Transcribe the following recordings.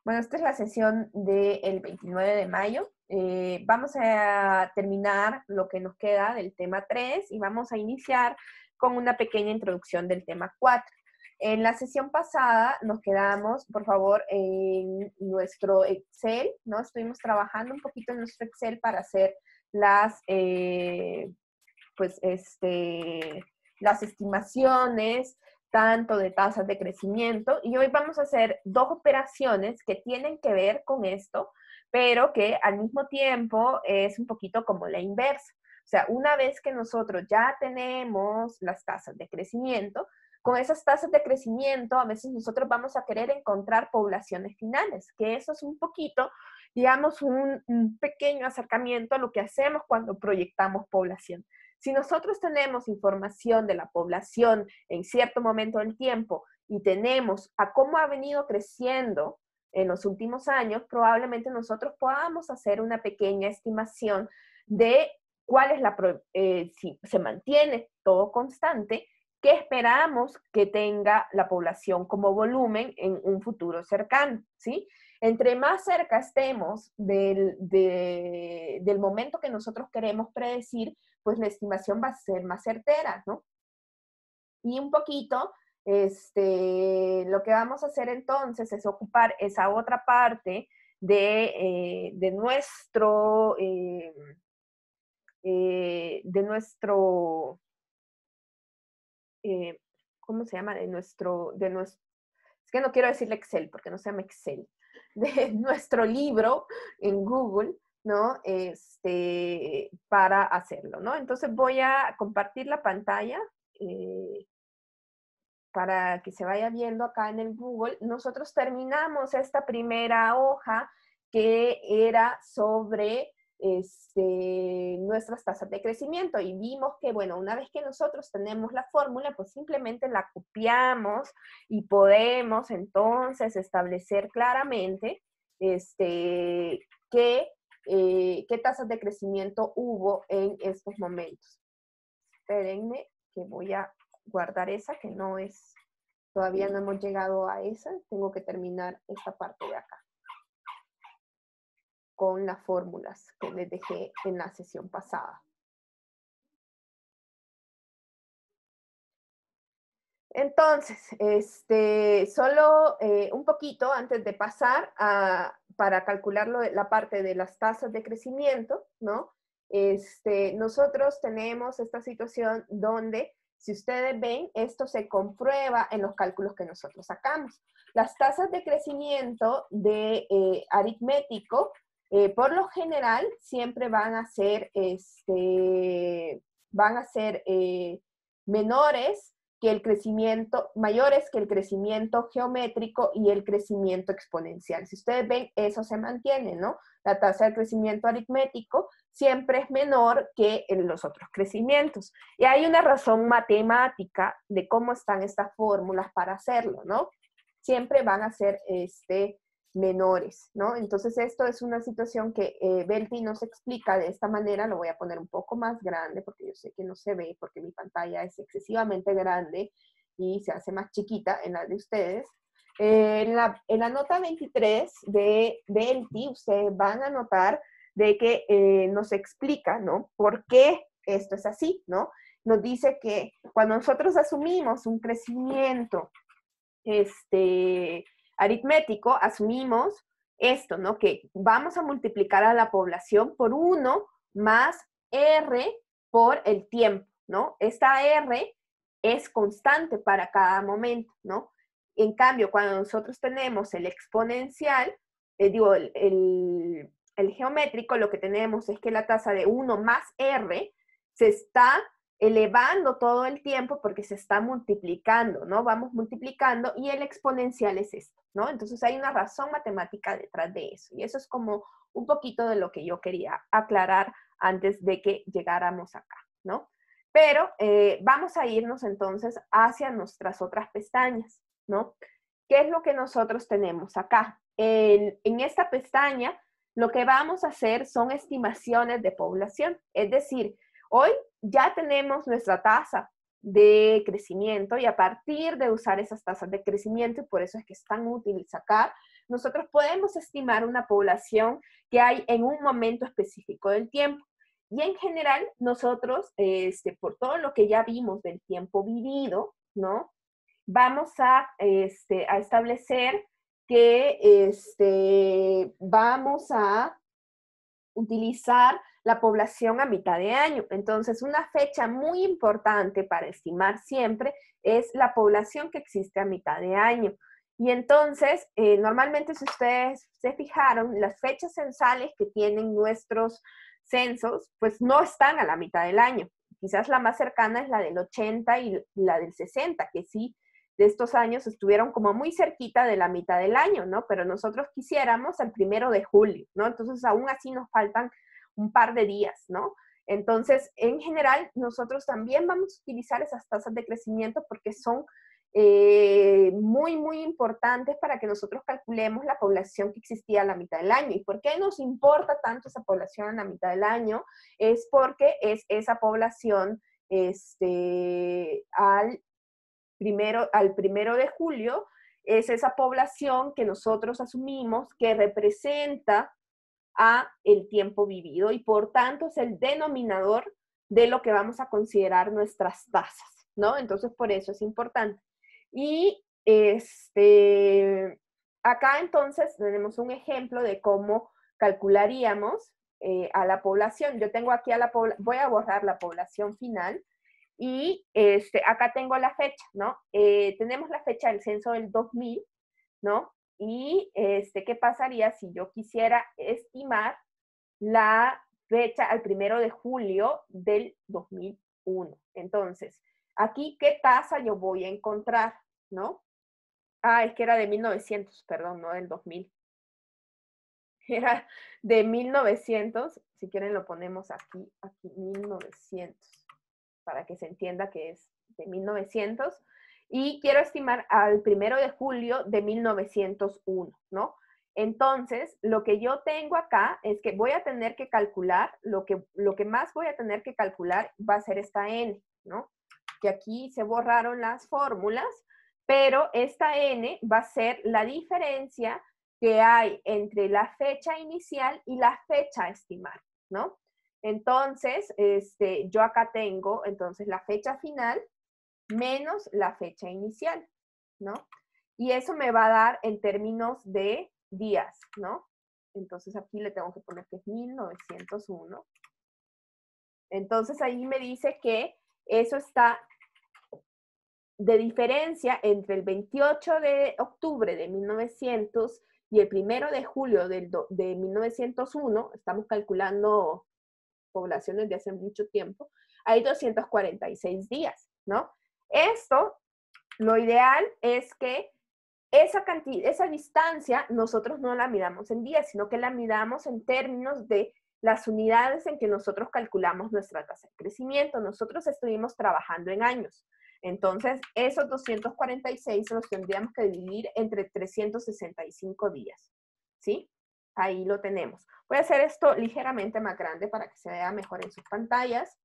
Bueno, esta es la sesión del 29 de mayo. Vamos a terminar lo que nos queda del tema 3 y vamos a iniciar con una pequeña introducción del tema 4. En la sesión pasada nos quedamos, por favor, en nuestro Excel, ¿no? Estuvimos trabajando un poquito en nuestro Excel para hacer las, las estimaciones, tanto de tasas de crecimiento, y hoy vamos a hacer dos operaciones que tienen que ver con esto, pero que al mismo tiempo es un poquito como la inversa. O sea, una vez que nosotros ya tenemos las tasas de crecimiento, con esas tasas de crecimiento a veces nosotros vamos a querer encontrar poblaciones finales, que eso es un poquito, digamos, un pequeño acercamiento a lo que hacemos cuando proyectamos población. Si nosotros tenemos información de la población en cierto momento del tiempo y tenemos a cómo ha venido creciendo en los últimos años, probablemente nosotros podamos hacer una pequeña estimación de cuál es si se mantiene todo constante, qué esperamos que tenga la población como volumen en un futuro cercano, ¿sí? Entre más cerca estemos del momento que nosotros queremos predecir, pues la estimación va a ser más certera, ¿no? Y un poquito, lo que vamos a hacer entonces es ocupar esa otra parte de nuestro, ¿cómo se llama? Es que no quiero decirle Excel porque no se llama Excel, de nuestro libro en Google, ¿no? Para hacerlo, ¿no? Entonces voy a compartir la pantalla para que se vaya viendo acá en el Google. Nosotros terminamos esta primera hoja que era sobre nuestras tasas de crecimiento y vimos que, bueno, una vez que nosotros tenemos la fórmula, pues simplemente la copiamos y podemos entonces establecer claramente qué tasas de crecimiento hubo en estos momentos. Espérenme que voy a guardar esa, que no es, todavía no hemos llegado a esa, tengo que terminar esta parte de acá con las fórmulas que les dejé en la sesión pasada. Entonces, solo un poquito antes de pasar para calcular la parte de las tasas de crecimiento, ¿no? Nosotros tenemos esta situación donde, si ustedes ven, esto se comprueba en los cálculos que nosotros sacamos. Las tasas de crecimiento de aritmético, por lo general, siempre van a ser, menores que el crecimiento, mayores que el crecimiento geométrico y el crecimiento exponencial. Si ustedes ven, eso se mantiene, ¿no? La tasa de crecimiento aritmético siempre es menor que en los otros crecimientos. Y hay una razón matemática de cómo están estas fórmulas para hacerlo, ¿no? Siempre van a ser menores, ¿no? Entonces esto es una situación que Belti nos explica de esta manera. Lo voy a poner un poco más grande porque yo sé que no se ve porque mi pantalla es excesivamente grande y se hace más chiquita en la de ustedes. En la nota 23 de Belti, ustedes van a notar de que nos explica, ¿no? ¿Por qué esto es así, ¿no? Nos dice que cuando nosotros asumimos un crecimiento aritmético, asumimos esto, ¿no? Que vamos a multiplicar a la población por 1 más R por el tiempo, ¿no? Esta R es constante para cada momento, ¿no? En cambio, cuando nosotros tenemos el exponencial, el geométrico, lo que tenemos es que la tasa de 1 más R se está elevando todo el tiempo porque se está multiplicando, ¿no? Vamos multiplicando y el exponencial es esto, ¿no? Entonces hay una razón matemática detrás de eso y eso es como un poquito de lo que yo quería aclarar antes de que llegáramos acá, ¿no? Pero vamos a irnos entonces hacia nuestras otras pestañas, ¿no? ¿Qué es lo que nosotros tenemos acá? En esta pestaña, lo que vamos a hacer son estimaciones de población, es decir, hoy ya tenemos nuestra tasa de crecimiento y a partir de usar esas tasas de crecimiento, y por eso es que es tan útil sacar nosotros podemos estimar una población que hay en un momento específico del tiempo. Y en general, nosotros, por todo lo que ya vimos del tiempo vivido, ¿no? Vamos a establecer que vamos a utilizar la población a mitad de año. Entonces, una fecha muy importante para estimar siempre es la población que existe a mitad de año. Y entonces, normalmente si ustedes se fijaron, las fechas censales que tienen nuestros censos, pues no están a la mitad del año. Quizás la más cercana es la del 80 y la del 60, que sí, de estos años estuvieron como muy cerquita de la mitad del año, ¿no? Pero nosotros quisiéramos el 1 de julio, ¿no? Entonces, aún así nos faltan un par de días, ¿no? Entonces, en general, nosotros también vamos a utilizar esas tasas de crecimiento porque son muy, muy importantes para que nosotros calculemos la población que existía a la mitad del año. ¿Y por qué nos importa tanto esa población a la mitad del año? Es porque es esa población al primero de julio, es esa población que nosotros asumimos que representa a el tiempo vivido y por tanto es el denominador de lo que vamos a considerar nuestras tasas, ¿no? Entonces por eso es importante. Y acá entonces tenemos un ejemplo de cómo calcularíamos a la población. Yo tengo aquí voy a borrar la población final y acá tengo la fecha, ¿no? Tenemos la fecha del censo del 2000, ¿no? Y ¿qué pasaría si yo quisiera estimar la fecha al 1 de julio del 2001? Entonces, aquí, ¿qué tasa yo voy a encontrar, no? Ah, es que era de 1900, perdón, no del 2000. Era de 1900, si quieren lo ponemos aquí 1900, para que se entienda que es de 1900. Y quiero estimar al 1 de julio de 1901, ¿no? Entonces, lo que yo tengo acá es que voy a tener que calcular, lo que más voy a tener que calcular va a ser esta n, ¿no? Que aquí se borraron las fórmulas, pero esta n va a ser la diferencia que hay entre la fecha inicial y la fecha estimada, ¿no? Entonces, yo acá tengo entonces la fecha final menos la fecha inicial, ¿no? Y eso me va a dar en términos de días, ¿no? Entonces aquí le tengo que poner que es 1901. Entonces ahí me dice que eso está de diferencia entre el 28 de octubre de 1900 y el 1 de julio de 1901, estamos calculando poblaciones de hace mucho tiempo, hay 246 días, ¿no? Esto, lo ideal es que esa distancia nosotros no la midamos en días, sino que la midamos en términos de las unidades en que nosotros calculamos nuestra tasa de crecimiento. Nosotros estuvimos trabajando en años. Entonces, esos 246 los tendríamos que dividir entre 365 días, ¿sí? Ahí lo tenemos. Voy a hacer esto ligeramente más grande para que se vea mejor en sus pantallas.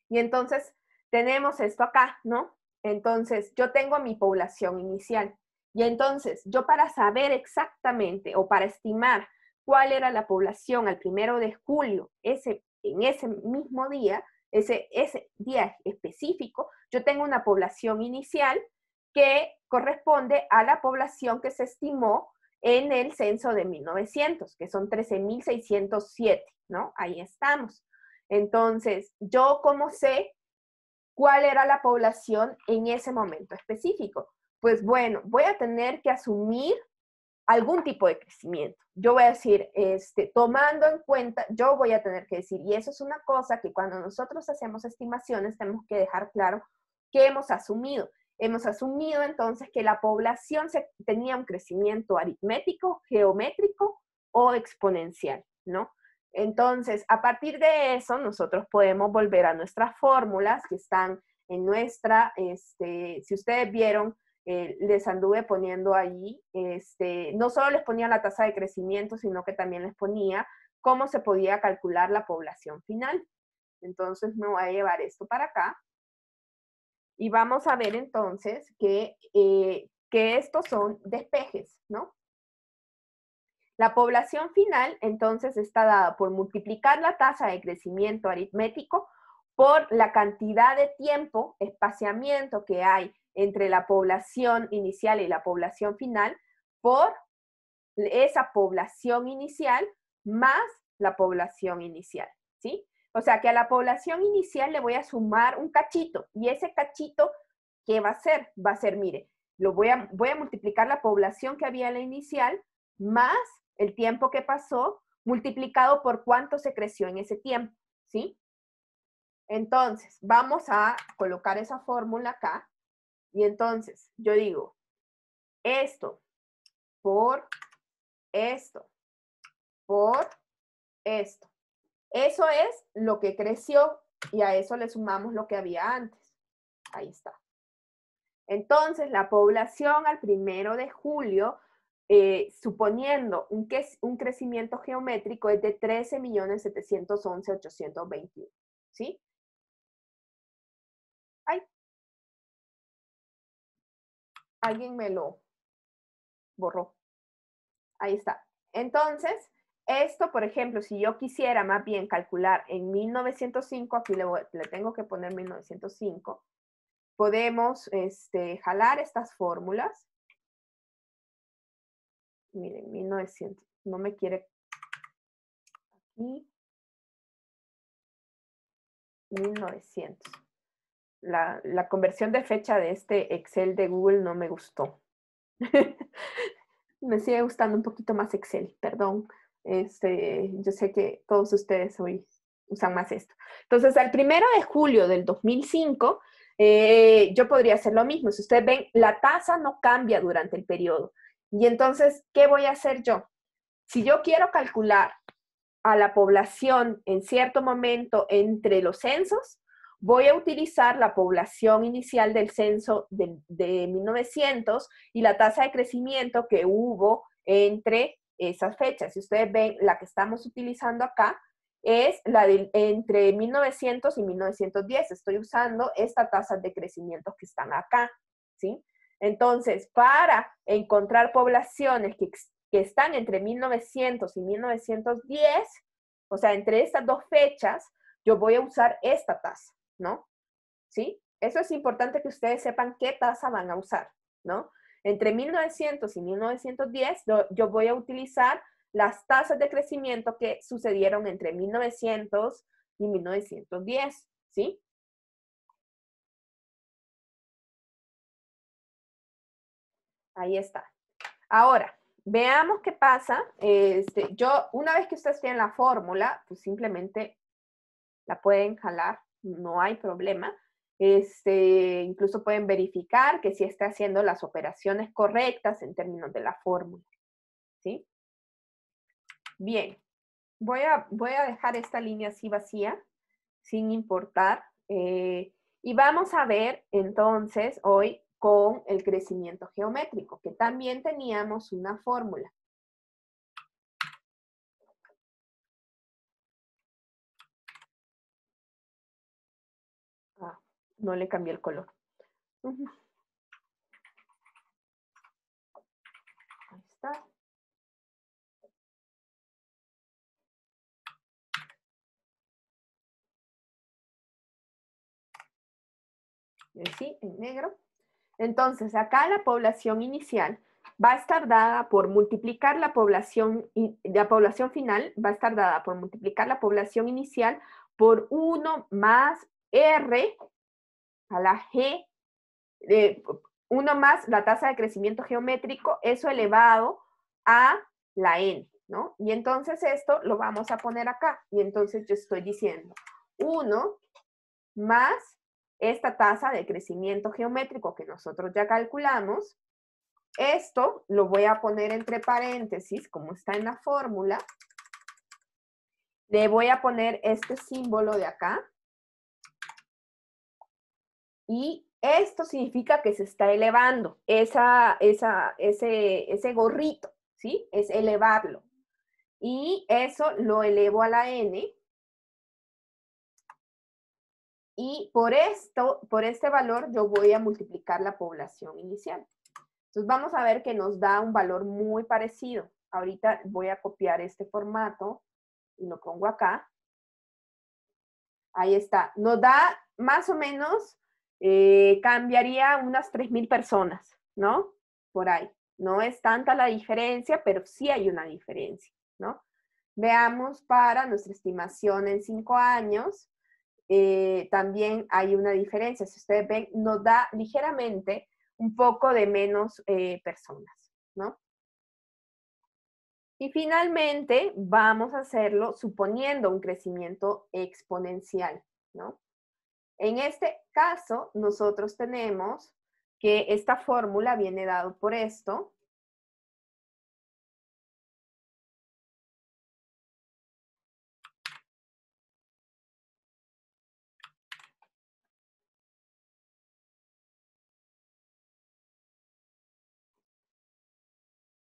Y entonces, tenemos esto acá, ¿no? Entonces, yo tengo mi población inicial. Y entonces, yo para saber exactamente o para estimar cuál era la población al 1 de julio, en ese mismo día, ese día específico, yo tengo una población inicial que corresponde a la población que se estimó en el censo de 1900, que son 13,607, ¿no? Ahí estamos. Entonces, ¿yo cómo sé cuál era la población en ese momento específico? Pues bueno, voy a tener que asumir algún tipo de crecimiento. Yo voy a decir, tomando en cuenta, yo voy a tener que decir, y eso es una cosa que cuando nosotros hacemos estimaciones tenemos que dejar claro que hemos asumido. Hemos asumido entonces que la población tenía un crecimiento aritmético, geométrico o exponencial, ¿no? Entonces, a partir de eso, nosotros podemos volver a nuestras fórmulas que están en nuestra, si ustedes vieron, les anduve poniendo ahí, no solo les ponía la tasa de crecimiento, sino que también les ponía cómo se podía calcular la población final. Entonces me voy a llevar esto para acá. Y vamos a ver entonces que estos son despejes, ¿no? La población final, entonces, está dada por multiplicar la tasa de crecimiento aritmético por la cantidad de tiempo, espaciamiento que hay entre la población inicial y la población final, por esa población inicial más la población inicial, ¿sí? O sea que a la población inicial le voy a sumar un cachito, y ese cachito, ¿qué va a ser? Va a ser, mire, voy a multiplicar la población que había en la inicial más el tiempo que pasó, multiplicado por cuánto se creció en ese tiempo, ¿sí? Entonces, vamos a colocar esa fórmula acá, y entonces yo digo, esto por esto por esto. Eso es lo que creció, y a eso le sumamos lo que había antes. Ahí está. Entonces, la población al 1 de julio, suponiendo un crecimiento geométrico, es de 13.711.821, ¿sí? Ay, alguien me lo borró. Ahí está. Entonces, esto, por ejemplo, si yo quisiera más bien calcular en 1905, aquí le tengo que poner 1905, podemos jalar estas fórmulas. Miren, 1900, no me quiere aquí. 1900. La conversión de fecha de este Excel de Google no me gustó. Me sigue gustando un poquito más Excel, perdón. Yo sé que todos ustedes hoy usan más esto. Entonces, al 1 de julio del 2005, yo podría hacer lo mismo. Si ustedes ven, la tasa no cambia durante el periodo. Y entonces, ¿qué voy a hacer yo? Si yo quiero calcular a la población en cierto momento entre los censos, voy a utilizar la población inicial del censo de 1900 y la tasa de crecimiento que hubo entre esas fechas. Si ustedes ven, la que estamos utilizando acá es la de entre 1900 y 1910. Estoy usando esta tasa de crecimiento que están acá, ¿sí? Entonces, para encontrar poblaciones que están entre 1900 y 1910, o sea, entre estas dos fechas, yo voy a usar esta tasa, ¿no? ¿Sí? Eso es importante que ustedes sepan qué tasa van a usar, ¿no? Entre 1900 y 1910, yo voy a utilizar las tasas de crecimiento que sucedieron entre 1900 y 1910, ¿sí? Ahí está. Ahora, veamos qué pasa. Una vez que ustedes tienen la fórmula, pues simplemente la pueden jalar, no hay problema. Incluso pueden verificar que si está haciendo las operaciones correctas en términos de la fórmula, ¿sí? Bien, voy a dejar esta línea así vacía, sin importar, y vamos a ver entonces hoy con el crecimiento geométrico, que también teníamos una fórmula. Ah, no le cambié el color. Ahí está. Sí, en negro. Entonces, acá la población inicial va a estar dada por multiplicar la población final, va a estar dada por multiplicar la población inicial por 1 más R a la G, 1 más la tasa de crecimiento geométrico, eso elevado a la N, ¿no? Y entonces esto lo vamos a poner acá. Y entonces yo estoy diciendo 1 más esta tasa de crecimiento geométrico que nosotros ya calculamos. Esto lo voy a poner entre paréntesis, como está en la fórmula. Le voy a poner este símbolo de acá. Y esto significa que se está elevando ese gorrito, ¿sí? Es elevarlo. Y eso lo elevo a la N. Y por este valor, yo voy a multiplicar la población inicial. Entonces vamos a ver que nos da un valor muy parecido Ahorita voy a copiar este formato y lo pongo acá. Ahí está. Nos da más o menos, cambiaría unas 3.000 personas, ¿no? Por ahí. No es tanta la diferencia, pero sí hay una diferencia, ¿no? Veamos para nuestra estimación en 5 años. También hay una diferencia. Si ustedes ven, nos da ligeramente un poco de menos personas, ¿no? Y finalmente vamos a hacerlo suponiendo un crecimiento exponencial, ¿no? En este caso, nosotros tenemos que esta fórmula viene dado por esto.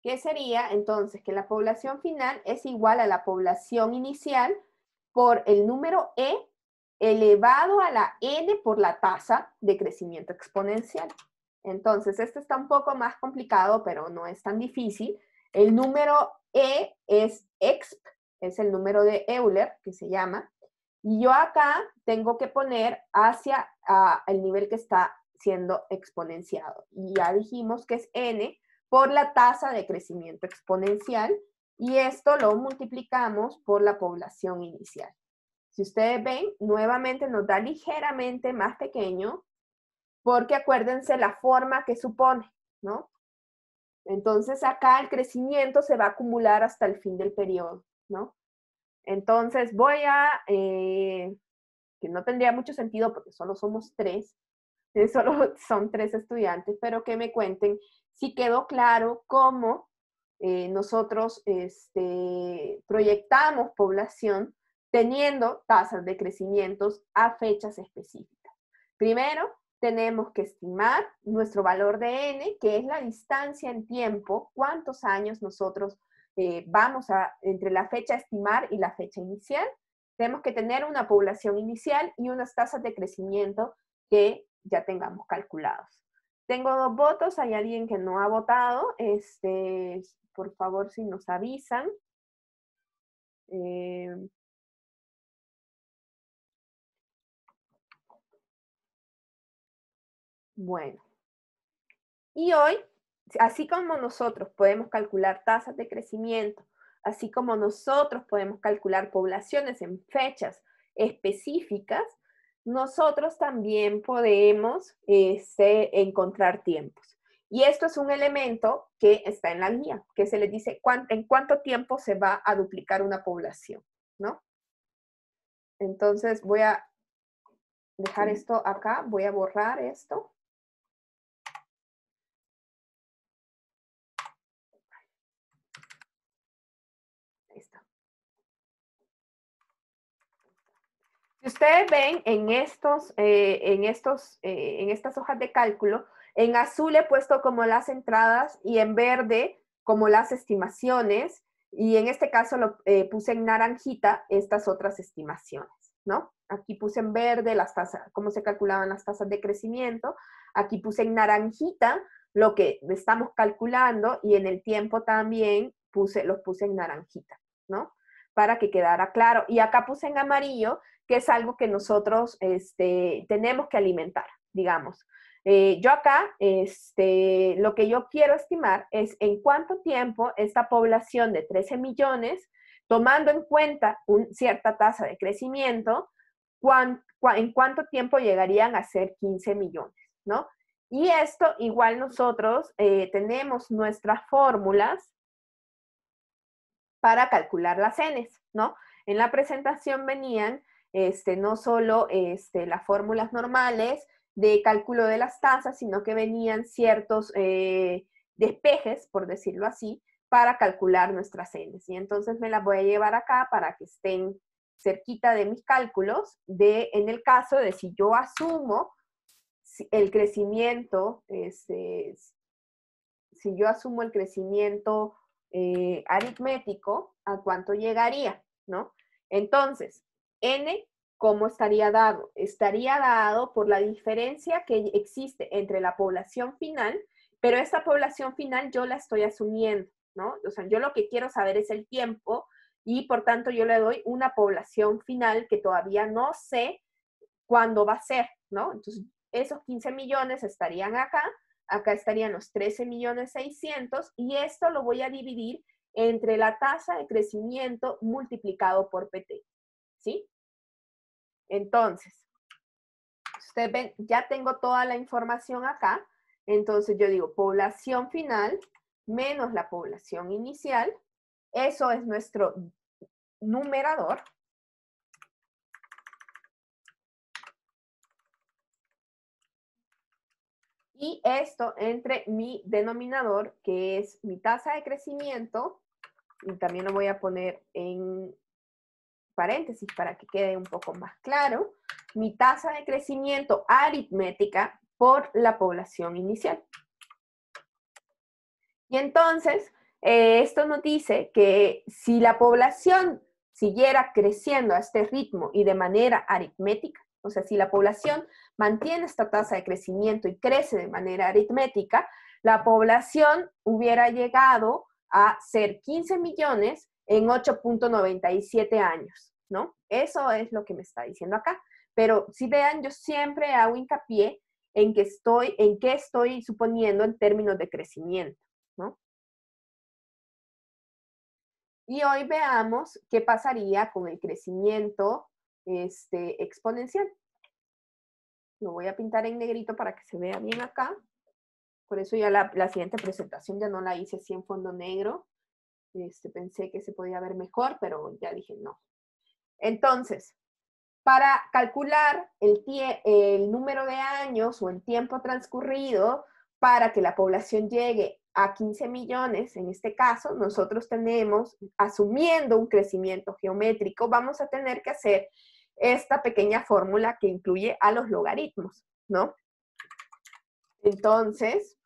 ¿Qué sería entonces? Que la población final es igual a la población inicial por el número E elevado a la N por la tasa de crecimiento exponencial. Entonces, esto está un poco más complicado, pero no es tan difícil. El número E es exp, es el número de Euler, que se llama, y yo acá tengo que poner hacia el nivel que está siendo exponenciado. Y ya dijimos que es N por la tasa de crecimiento exponencial, y esto lo multiplicamos por la población inicial. Si ustedes ven, nuevamente nos da ligeramente más pequeño, porque acuérdense la forma que supone, ¿no? Entonces acá el crecimiento se va a acumular hasta el fin del periodo, ¿no? Entonces voy a, que no tendría mucho sentido porque solo somos 3, solo son 3 estudiantes, pero que me cuenten si quedó claro cómo nosotros proyectamos población teniendo tasas de crecimientos a fechas específicas. Primero, tenemos que estimar nuestro valor de n, que es la distancia en tiempo, cuántos años nosotros vamos a, entre la fecha estimar y la fecha inicial. Tenemos que tener una población inicial y unas tasas de crecimiento que ya tengamos calculados. Tengo 2 votos, hay alguien que no ha votado, por favor si nos avisan. Bueno, y hoy, así como nosotros podemos calcular tasas de crecimiento, así como nosotros podemos calcular poblaciones en fechas específicas, nosotros también podemos encontrar tiempos. Y esto es un elemento que está en la guía, que se les dice en cuánto tiempo se va a duplicar una población, ¿no? Entonces voy a dejar esto acá, voy a borrar esto. Ahí está. Si ustedes ven en estas hojas de cálculo, en azul he puesto como las entradas y en verde como las estimaciones, y en este caso lo puse en naranjita estas otras estimaciones, ¿no? Aquí puse en verde las tasas, cómo se calculaban las tasas de crecimiento, aquí puse en naranjita lo que estamos calculando, y en el tiempo también los puse en naranjita, ¿no? Para que quedara claro. Y acá puse en amarillo, que es algo que nosotros tenemos que alimentar, digamos. Yo acá, lo que yo quiero estimar es en cuánto tiempo esta población de 13 millones, tomando en cuenta cierta tasa de crecimiento, en cuánto tiempo llegarían a ser 15 millones, ¿no? Y esto igual nosotros tenemos nuestras fórmulas para calcular las Ns, ¿no? En la presentación venían no solo las fórmulas normales de cálculo de las tasas, sino que venían ciertos despejes, por decirlo así, para calcular nuestras Ns. Y entonces me las voy a llevar acá para que estén cerquita de mis cálculos, en el caso de si yo asumo el crecimiento, si yo asumo el crecimiento aritmético, ¿a cuánto llegaría? ¿No? Entonces, n, ¿cómo estaría dado? Estaría dado por la diferencia que existe entre la población final, pero esta población final yo la estoy asumiendo, ¿no? O sea, yo lo que quiero saber es el tiempo y por tanto yo le doy una población final que todavía no sé cuándo va a ser, ¿no? Entonces, esos 15 millones estarían acá, acá estarían los 13 millones 600 y esto lo voy a dividir entre la tasa de crecimiento multiplicado por PT, ¿sí? Entonces, ustedes ven, ya tengo toda la información acá, entonces yo digo población final menos la población inicial, eso es nuestro numerador. Y esto entre mi denominador, que es mi tasa de crecimiento, y también lo voy a poner en paréntesis para que quede un poco más claro, mi tasa de crecimiento aritmética por la población inicial. Y entonces, esto nos dice que si la población siguiera creciendo a este ritmo y de manera aritmética, o sea, si la población mantiene esta tasa de crecimiento y crece de manera aritmética, la población hubiera llegado a ser 15 millones en 8.97 años, ¿no? Eso es lo que me está diciendo acá. Pero si vean, yo siempre hago hincapié en qué estoy suponiendo en términos de crecimiento, ¿no? Y hoy veamos qué pasaría con el crecimiento exponencial. Lo voy a pintar en negrito para que se vea bien acá. Por eso ya la siguiente presentación ya no la hice así en fondo negro. Pensé que se podía ver mejor, pero ya dije no. Entonces, para calcular el número de años o el tiempo transcurrido para que la población llegue a 15 millones, en este caso, nosotros tenemos, asumiendo un crecimiento geométrico, vamos a tener que hacer esta pequeña fórmula que incluye a los logaritmos, ¿no? Entonces,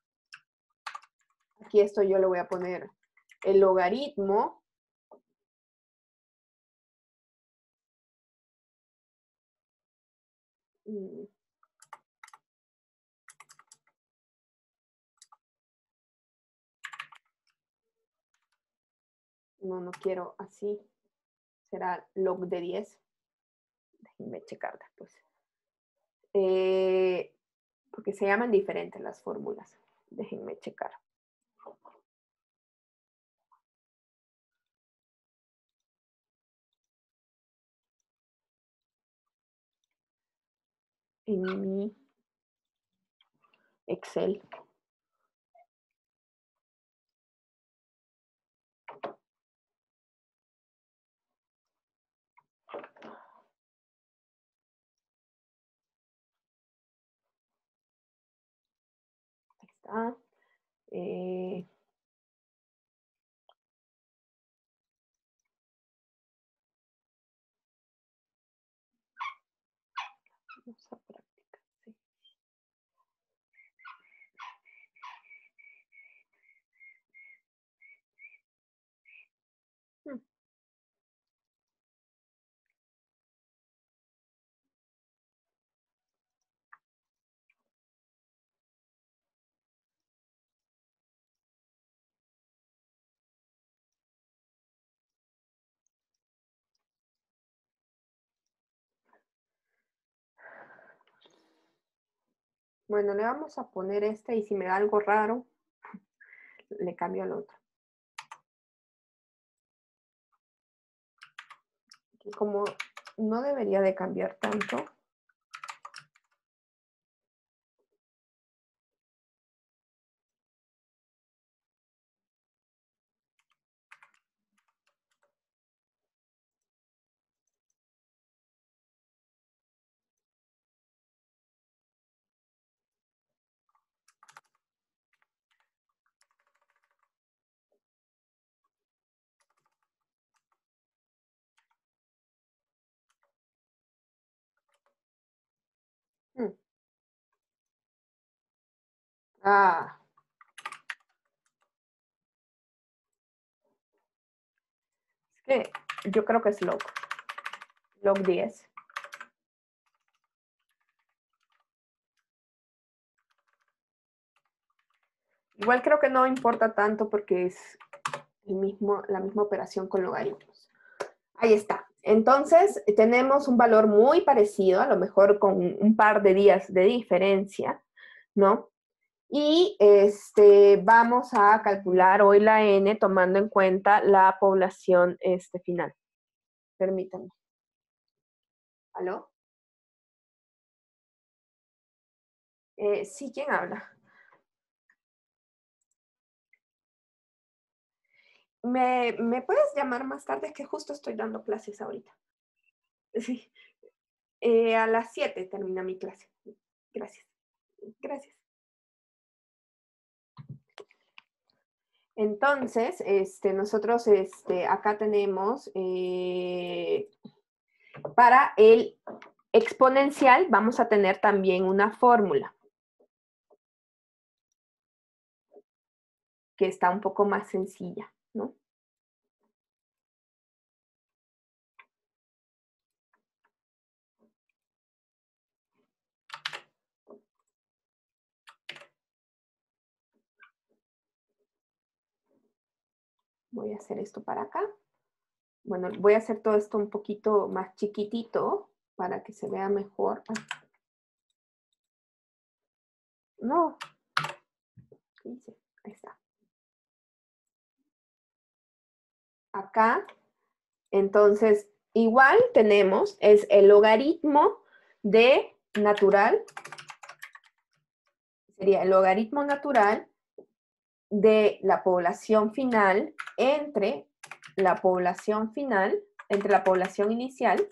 aquí esto yo le voy a poner el logaritmo no quiero así, será log de 10. Déjenme checar después. Porque se llaman diferentes las fórmulas. Déjenme checar. En mi Excel. Ahí está. Vamos a practicar. Sí. Bueno, le vamos a poner este y si me da algo raro, le cambio al otro. Y como no debería de cambiar tanto, Ah, es que yo creo que es log 10. Igual creo que no importa tanto porque es la misma operación con logaritmos. Ahí está. Entonces, tenemos un valor muy parecido, a lo mejor con un par de días de diferencia, ¿no? Y vamos a calcular hoy la n tomando en cuenta la población final. Permítanme. ¿Aló? Sí, ¿quién habla? ¿Me puedes llamar más tarde? Es que justo estoy dando clases ahorita. Sí. A las 7 termina mi clase. Gracias. Gracias. Entonces, nosotros acá tenemos, para el exponencial vamos a tener también una fórmula que está un poco más sencilla, ¿no? Voy a hacer esto para acá. Bueno, voy a hacer todo esto un poquito más chiquitito para que se vea mejor. No. ¿Qué hice? Ahí está. Acá, entonces, igual tenemos, es el logaritmo de natural, sería el logaritmo natural de la población final entre la población final, entre la población inicial,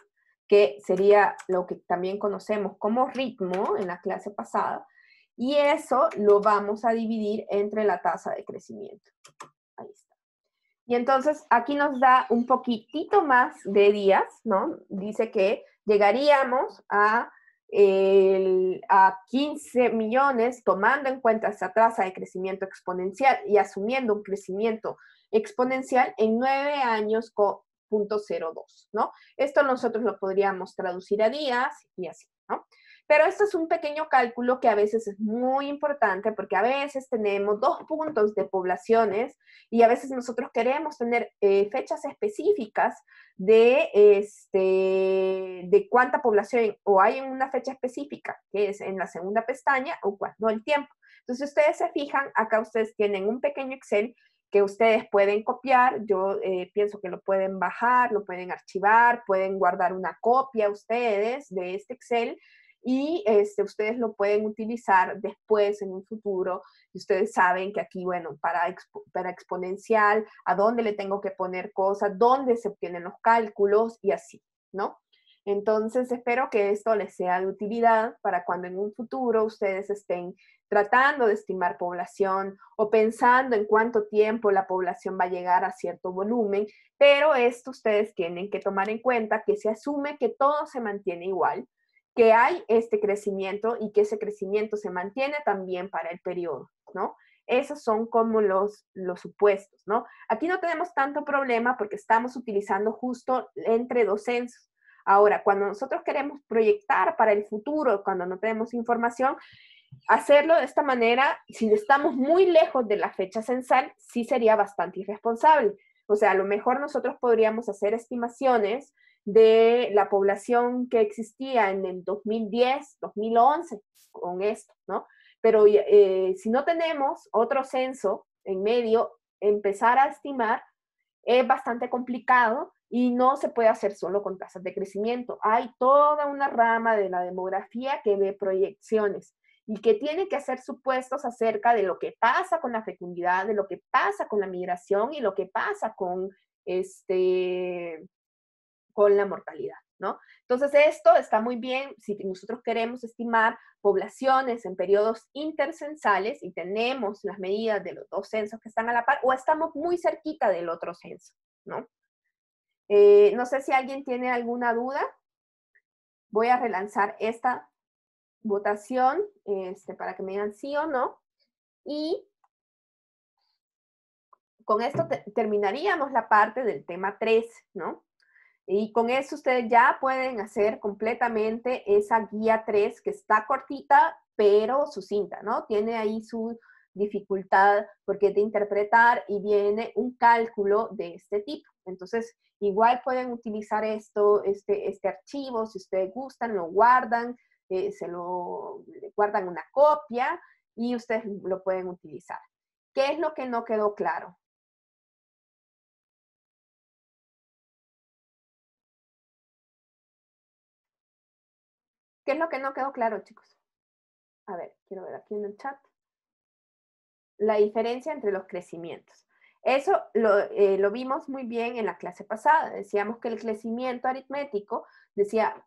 que sería lo que también conocemos como ritmo en la clase pasada, y eso lo vamos a dividir entre la tasa de crecimiento. Ahí está. Y entonces aquí nos da un poquitito más de días, ¿no? Dice que llegaríamos a 15 millones tomando en cuenta esa tasa de crecimiento exponencial y asumiendo un crecimiento exponencial en 9 años con 0.02, ¿no? Esto nosotros lo podríamos traducir a días y así, ¿no? Pero esto es un pequeño cálculo que a veces es muy importante porque a veces tenemos 2 puntos de poblaciones y a veces nosotros queremos tener fechas específicas de cuánta población o hay en una fecha específica, que es en la segunda pestaña o cuando el tiempo. Entonces, ustedes se fijan, acá ustedes tienen un pequeño Excel que ustedes pueden copiar, yo pienso que lo pueden bajar, lo pueden archivar, pueden guardar una copia ustedes de este Excel y ustedes lo pueden utilizar después en un futuro. Y ustedes saben que aquí, bueno, para exponencial, a dónde le tengo que poner cosas, dónde se obtienen los cálculos y así, ¿no? Entonces, espero que esto les sea de utilidad para cuando en un futuro ustedes estén tratando de estimar población o pensando en cuánto tiempo la población va a llegar a cierto volumen, pero esto ustedes tienen que tomar en cuenta que se asume que todo se mantiene igual, que hay este crecimiento y que ese crecimiento se mantiene también para el periodo, ¿no? Esos son como los supuestos, ¿no? Aquí no tenemos tanto problema porque estamos utilizando justo entre dos censos. Ahora, cuando nosotros queremos proyectar para el futuro, cuando no tenemos información, hacerlo de esta manera, si estamos muy lejos de la fecha censal, sí sería bastante irresponsable. O sea, a lo mejor nosotros podríamos hacer estimaciones de la población que existía en el 2010, 2011, con esto, ¿no? Pero si no tenemos otro censo en medio, empezar a estimar es bastante complicado y no se puede hacer solo con tasas de crecimiento. Hay toda una rama de la demografía que ve proyecciones y que tiene que hacer supuestos acerca de lo que pasa con la fecundidad, de lo que pasa con la migración y lo que pasa con la mortalidad, ¿no? Entonces, esto está muy bien si nosotros queremos estimar poblaciones en periodos intercensales y tenemos las medidas de los dos censos que están a la par o estamos muy cerquita del otro censo, ¿no? No sé si alguien tiene alguna duda. Voy a relanzar esta votación para que me digan sí o no. Y con esto terminaríamos la parte del tema 3, ¿no? Y con eso ustedes ya pueden hacer completamente esa guía 3 que está cortita, pero sucinta, ¿no? Tiene ahí dificultad porque es de interpretar y viene un cálculo de este tipo. Entonces, igual pueden utilizar este archivo, si ustedes gustan, lo guardan, se lo guardan una copia y ustedes lo pueden utilizar. ¿Qué es lo que no quedó claro? ¿Qué es lo que no quedó claro, chicos? A ver, quiero ver aquí en el chat. La diferencia entre los crecimientos. Eso lo vimos muy bien en la clase pasada. Decíamos que el crecimiento aritmético, decía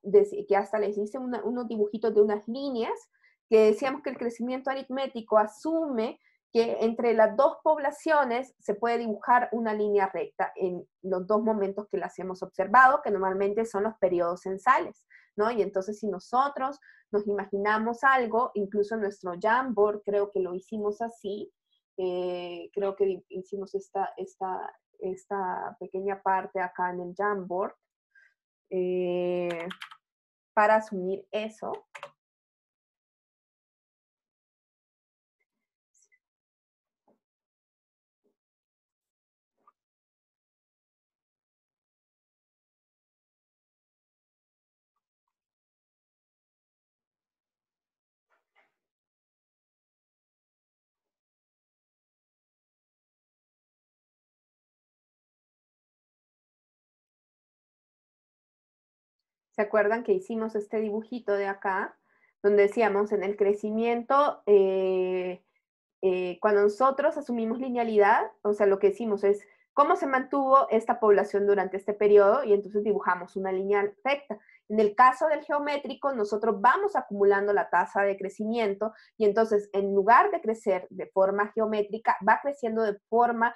que hasta les hice unos dibujitos de unas líneas, que decíamos que el crecimiento aritmético asume que entre las dos poblaciones se puede dibujar una línea recta en los dos momentos que las hemos observado, que normalmente son los periodos censales, ¿no? Y entonces si nosotros nos imaginamos algo, incluso en nuestro Jamboard creo que lo hicimos así, creo que hicimos esta pequeña parte acá en el Jamboard para asumir eso. ¿Se acuerdan que hicimos este dibujito de acá? Donde decíamos en el crecimiento, cuando nosotros asumimos linealidad, o sea, lo que decimos es cómo se mantuvo esta población durante este periodo y entonces dibujamos una línea recta. En el caso del geométrico, nosotros vamos acumulando la tasa de crecimiento y entonces en lugar de crecer de forma geométrica, va creciendo en forma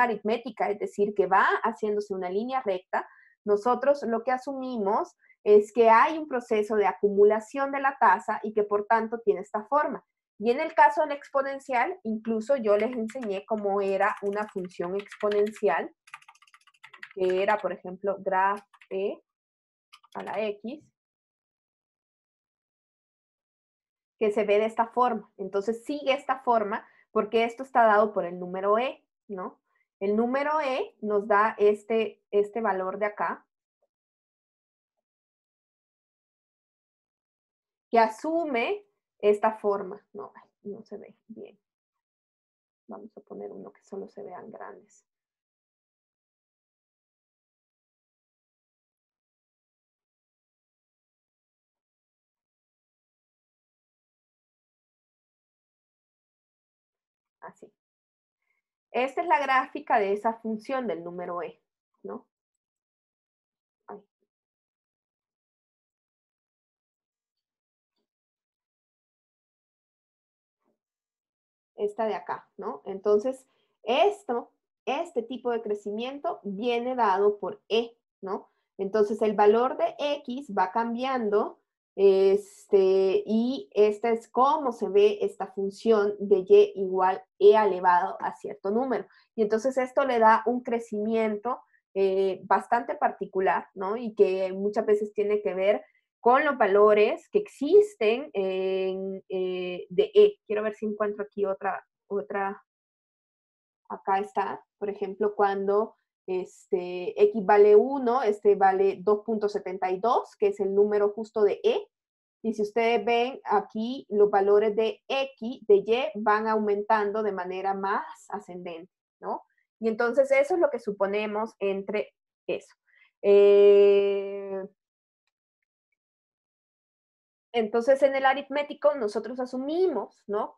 aritmética, es decir, que va haciéndose una línea recta. Nosotros lo que asumimos es que hay un proceso de acumulación de la tasa y que por tanto tiene esta forma. Y en el caso del exponencial, incluso yo les enseñé cómo era una función exponencial, que era, por ejemplo, graf e a la x, que se ve de esta forma. Entonces sigue esta forma porque esto está dado por el número e, ¿no? El número e nos da este valor de acá, que asume esta forma. No, no se ve bien. Vamos a poner uno que solo se vean grandes. Así. Esta es la gráfica de esa función del número e, ¿no? Ay. Esta de acá, ¿no? Entonces, este tipo de crecimiento viene dado por e, ¿no? Entonces, el valor de x va cambiando y esta es cómo se ve esta función de y igual e elevado a cierto número. Y entonces esto le da un crecimiento bastante particular, ¿no? Y que muchas veces tiene que ver con los valores que existen de E. Quiero ver si encuentro aquí otra. Acá está, por ejemplo, cuando X vale 1, este vale 2.72, que es el número justo de E. Y si ustedes ven aquí, los valores de X, de Y, van aumentando de manera más ascendente, ¿no? Y entonces eso es lo que suponemos entre eso. Entonces, en el aritmético nosotros asumimos, ¿no?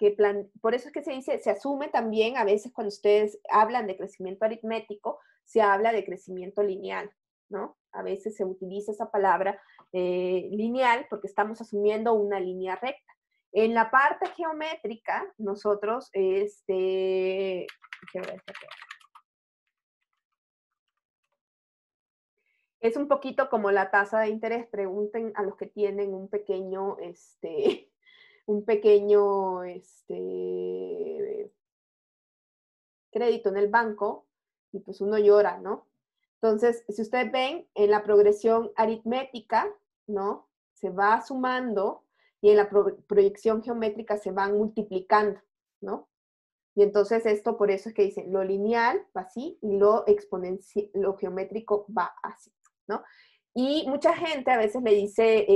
Por eso es que se dice, se asume también, a veces cuando ustedes hablan de crecimiento aritmético, se habla de crecimiento lineal, ¿no? A veces se utiliza esa palabra lineal porque estamos asumiendo una línea recta. En la parte geométrica, nosotros, es un poquito como la tasa de interés. Pregunten a los que tienen un pequeño, un pequeño crédito en el banco y pues uno llora, ¿no? Entonces, si ustedes ven en la progresión aritmética, ¿no? Se va sumando y en la proyección geométrica se van multiplicando, ¿no? Y entonces esto, por eso es que dicen, lo lineal va así y lo exponencial, lo geométrico va así, ¿no? Y mucha gente a veces le dice,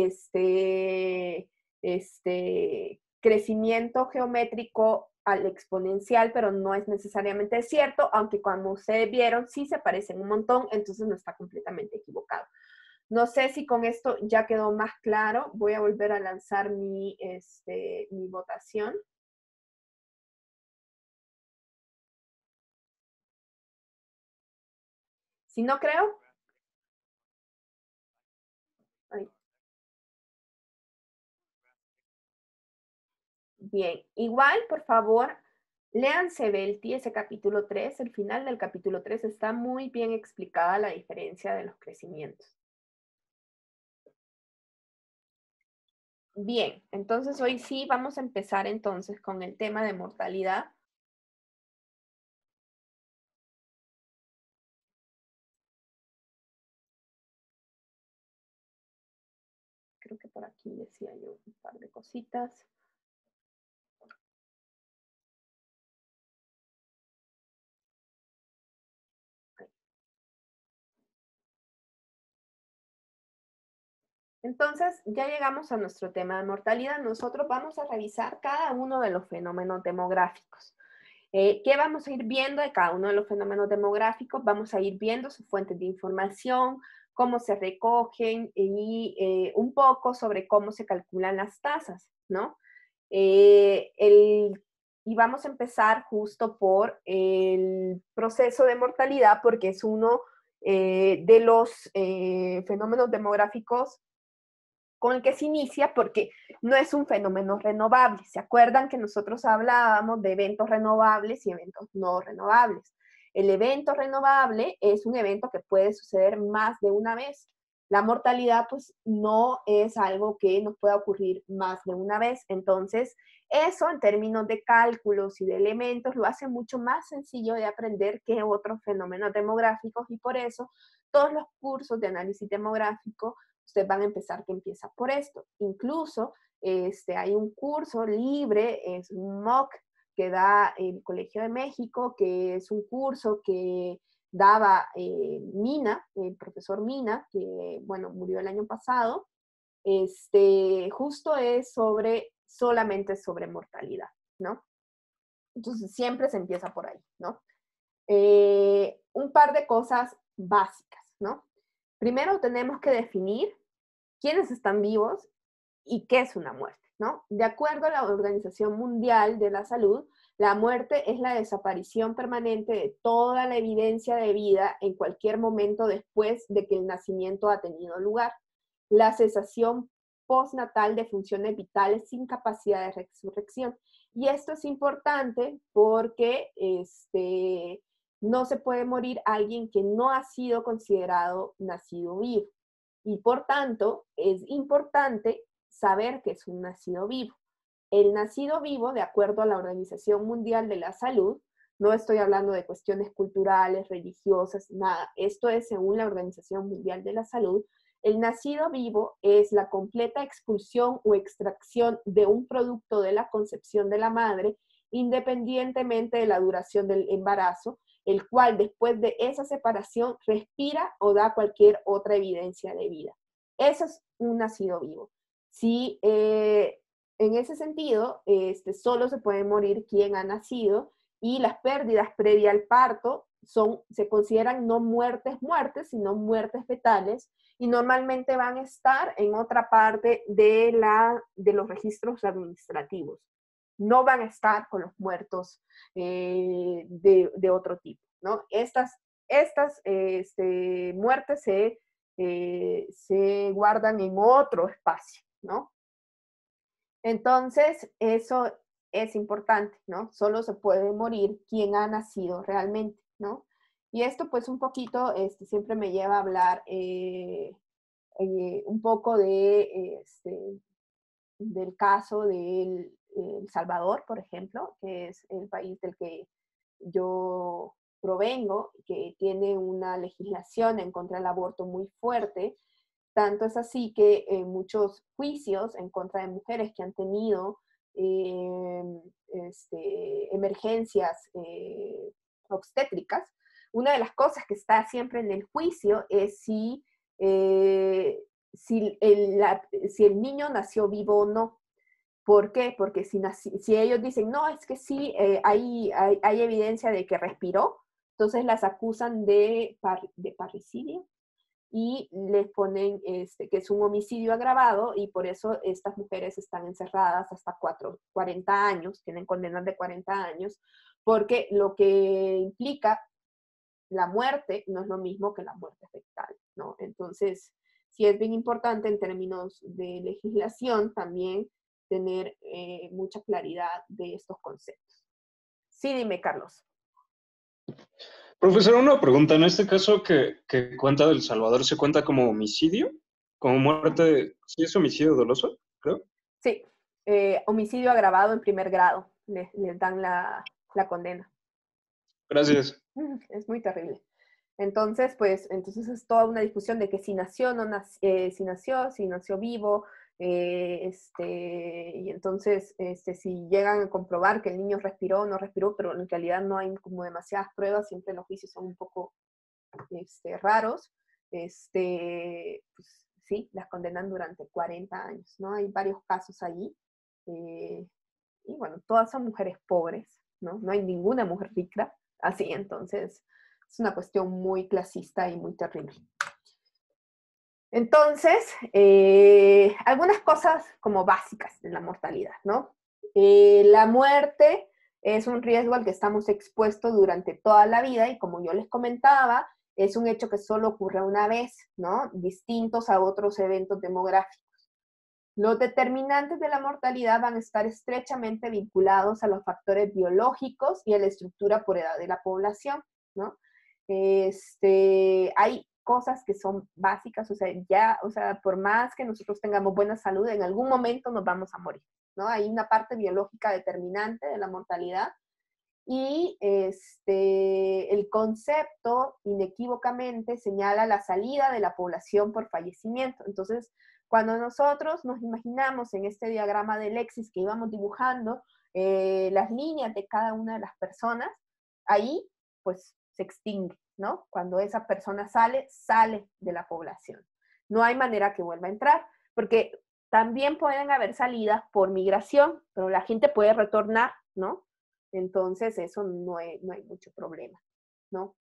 crecimiento geométrico al exponencial, pero no es necesariamente cierto, aunque cuando ustedes vieron, sí se parecen un montón, entonces no está completamente equivocado. No sé si con esto ya quedó más claro. Voy a volver a lanzar mi votación. Si no creo, ay, bien, igual, por favor, léanse Belti, ese capítulo 3. El final del capítulo 3 está muy bien explicada la diferencia de los crecimientos. Bien, entonces hoy sí vamos a empezar entonces con el tema de mortalidad. Creo que por aquí decía yo un par de cositas. Entonces, ya llegamos a nuestro tema de mortalidad. Nosotros vamos a revisar cada uno de los fenómenos demográficos. ¿Qué vamos a ir viendo de cada uno de los fenómenos demográficos? Vamos a ir viendo sus fuentes de información, cómo se recogen y un poco sobre cómo se calculan las tasas, ¿no? Y vamos a empezar justo por el proceso de mortalidad, porque es uno de los fenómenos demográficos con el que se inicia, porque no es un fenómeno renovable. ¿Se acuerdan que nosotros hablábamos de eventos renovables y eventos no renovables? El evento renovable es un evento que puede suceder más de una vez. La mortalidad, pues, no es algo que nos pueda ocurrir más de una vez. Entonces, eso en términos de cálculos y de elementos lo hace mucho más sencillo de aprender que otros fenómenos demográficos, y por eso todos los cursos de análisis demográfico ustedes van a empezar que empieza por esto. Incluso hay un curso libre, es un MOOC que da el Colegio de México, que es un curso que daba Mina, el profesor Mina, que, bueno, murió el año pasado. Justo es solamente sobre mortalidad, ¿no? Entonces siempre se empieza por ahí, ¿no? Un par de cosas básicas, ¿no? Primero tenemos que definir quiénes están vivos y qué es una muerte, ¿no? De acuerdo a la Organización Mundial de la Salud, la muerte es la desaparición permanente de toda la evidencia de vida en cualquier momento después de que el nacimiento ha tenido lugar. La cesación postnatal de funciones vitales sin capacidad de resurrección. Y esto es importante porque no se puede morir alguien que no ha sido considerado nacido vivo. Y por tanto, es importante saber que es un nacido vivo. El nacido vivo, de acuerdo a la Organización Mundial de la Salud, no estoy hablando de cuestiones culturales, religiosas, nada. Esto es según la Organización Mundial de la Salud. El nacido vivo es la completa expulsión o extracción de un producto de la concepción de la madre, independientemente de la duración del embarazo, el cual después de esa separación respira o da cualquier otra evidencia de vida. Eso es un nacido vivo. Si en ese sentido, solo se puede morir quien ha nacido, y las pérdidas previa al parto se consideran no muertes, sino muertes fetales, y normalmente van a estar en otra parte de los registros administrativos. No van a estar con los muertos de otro tipo, ¿no? Estas muertes se guardan en otro espacio, ¿no? Entonces, eso es importante, ¿no? Solo se puede morir quien ha nacido realmente, ¿no? Y esto, pues, un poquito, siempre me lleva a hablar un poco del caso de El Salvador, por ejemplo, que es el país del que yo provengo, que tiene una legislación en contra del aborto muy fuerte. Tanto es así que muchos juicios en contra de mujeres que han tenido emergencias obstétricas, una de las cosas que está siempre en el juicio es si el niño nació vivo o no. ¿Por qué? Porque si ellos dicen, no, es que sí, hay evidencia de que respiró, entonces las acusan de parricidio y les ponen que es un homicidio agravado y por eso estas mujeres están encerradas hasta 40 años, tienen condenas de 40 años, porque lo que implica la muerte no es lo mismo que la muerte fetal, ¿no? Entonces, sí es bien importante en términos de legislación también tener mucha claridad de estos conceptos. Sí, dime, Carlos. Profesor, una pregunta. En este caso que cuenta del Salvador, ¿se cuenta como homicidio? ¿Como muerte? ¿Sí es homicidio doloso, creo? Sí, homicidio agravado en primer grado. Les dan la condena. Gracias. Es muy terrible. Entonces, pues, entonces es toda una discusión de que si nació, si nació vivo, y entonces, si llegan a comprobar que el niño respiró o no respiró, pero en realidad no hay como demasiadas pruebas, siempre los juicios son un poco raros, pues sí, las condenan durante 40 años, ¿no? Hay varios casos allí, y bueno, todas son mujeres pobres, ¿no? No hay ninguna mujer rica, así, entonces es una cuestión muy clasista y muy terrible. Entonces, algunas cosas como básicas de la mortalidad, ¿no? La muerte es un riesgo al que estamos expuestos durante toda la vida y como yo les comentaba, es un hecho que solo ocurre una vez, ¿no? Distintos a otros eventos demográficos. Los determinantes de la mortalidad van a estar estrechamente vinculados a los factores biológicos y a la estructura por edad de la población, ¿no? Hay cosas que son básicas, o sea, por más que nosotros tengamos buena salud, en algún momento nos vamos a morir, ¿no? Hay una parte biológica determinante de la mortalidad y el concepto inequívocamente señala la salida de la población por fallecimiento. Entonces, cuando nosotros nos imaginamos en este diagrama de Lexis que íbamos dibujando las líneas de cada una de las personas, ahí pues se extingue, ¿no? Cuando esa persona sale de la población. No hay manera que vuelva a entrar, porque también pueden haber salidas por migración, pero la gente puede retornar, ¿no? Entonces eso no hay mucho problema, ¿no?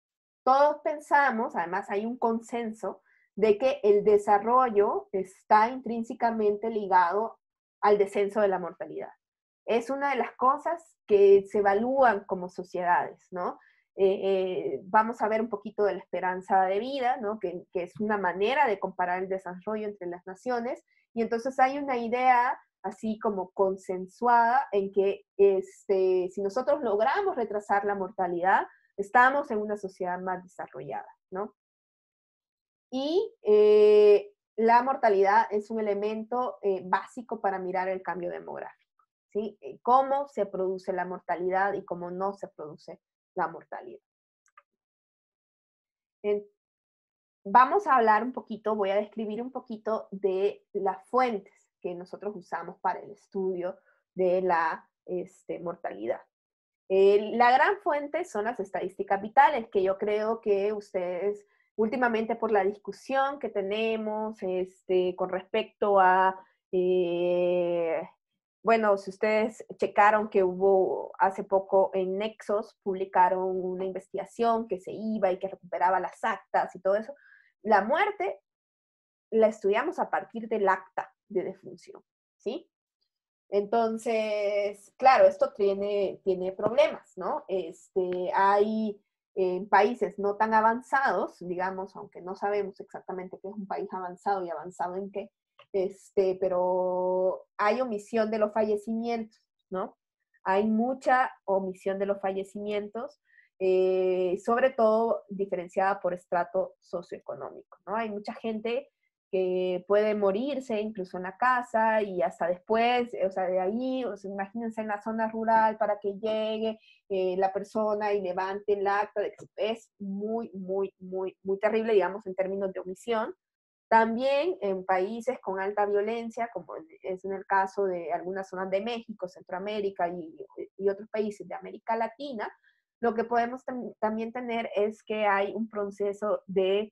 Todos pensamos, además hay un consenso, de que el desarrollo está intrínsecamente ligado al descenso de la mortalidad. Es una de las cosas que se evalúan como sociedades, ¿no? Vamos a ver un poquito de la esperanza de vida, ¿no? Que es una manera de comparar el desarrollo entre las naciones, y entonces hay una idea así como consensuada en que si nosotros logramos retrasar la mortalidad, estamos en una sociedad más desarrollada, ¿no? Y la mortalidad es un elemento básico para mirar el cambio demográfico, ¿sí? Cómo se produce la mortalidad y cómo no se produce la mortalidad. Vamos a hablar un poquito, voy a describir un poquito de las fuentes que nosotros usamos para el estudio de la mortalidad. La gran fuente son las estadísticas vitales, que yo creo que ustedes últimamente por la discusión que tenemos con respecto a, bueno, si ustedes checaron que hubo hace poco en Nexos, publicaron una investigación que se iba y que recuperaba las actas y todo eso. La muerte la estudiamos a partir del acta de defunción, ¿sí? Entonces, claro, esto tiene problemas, ¿no? Hay países no tan avanzados, digamos, aunque no sabemos exactamente qué es un país avanzado y avanzado en qué, pero hay omisión de los fallecimientos, ¿no? Hay mucha omisión de los fallecimientos, sobre todo diferenciada por estrato socioeconómico, ¿no? Hay mucha gente que puede morirse incluso en la casa y hasta después, o sea, de ahí, o sea, imagínense en la zona rural para que llegue la persona y levante el acta, es muy, muy, muy, muy terrible, digamos, en términos de omisión, También en países con alta violencia, como es en el caso de algunas zonas de México, Centroamérica y otros países de América Latina, lo que podemos también tener es que hay un proceso de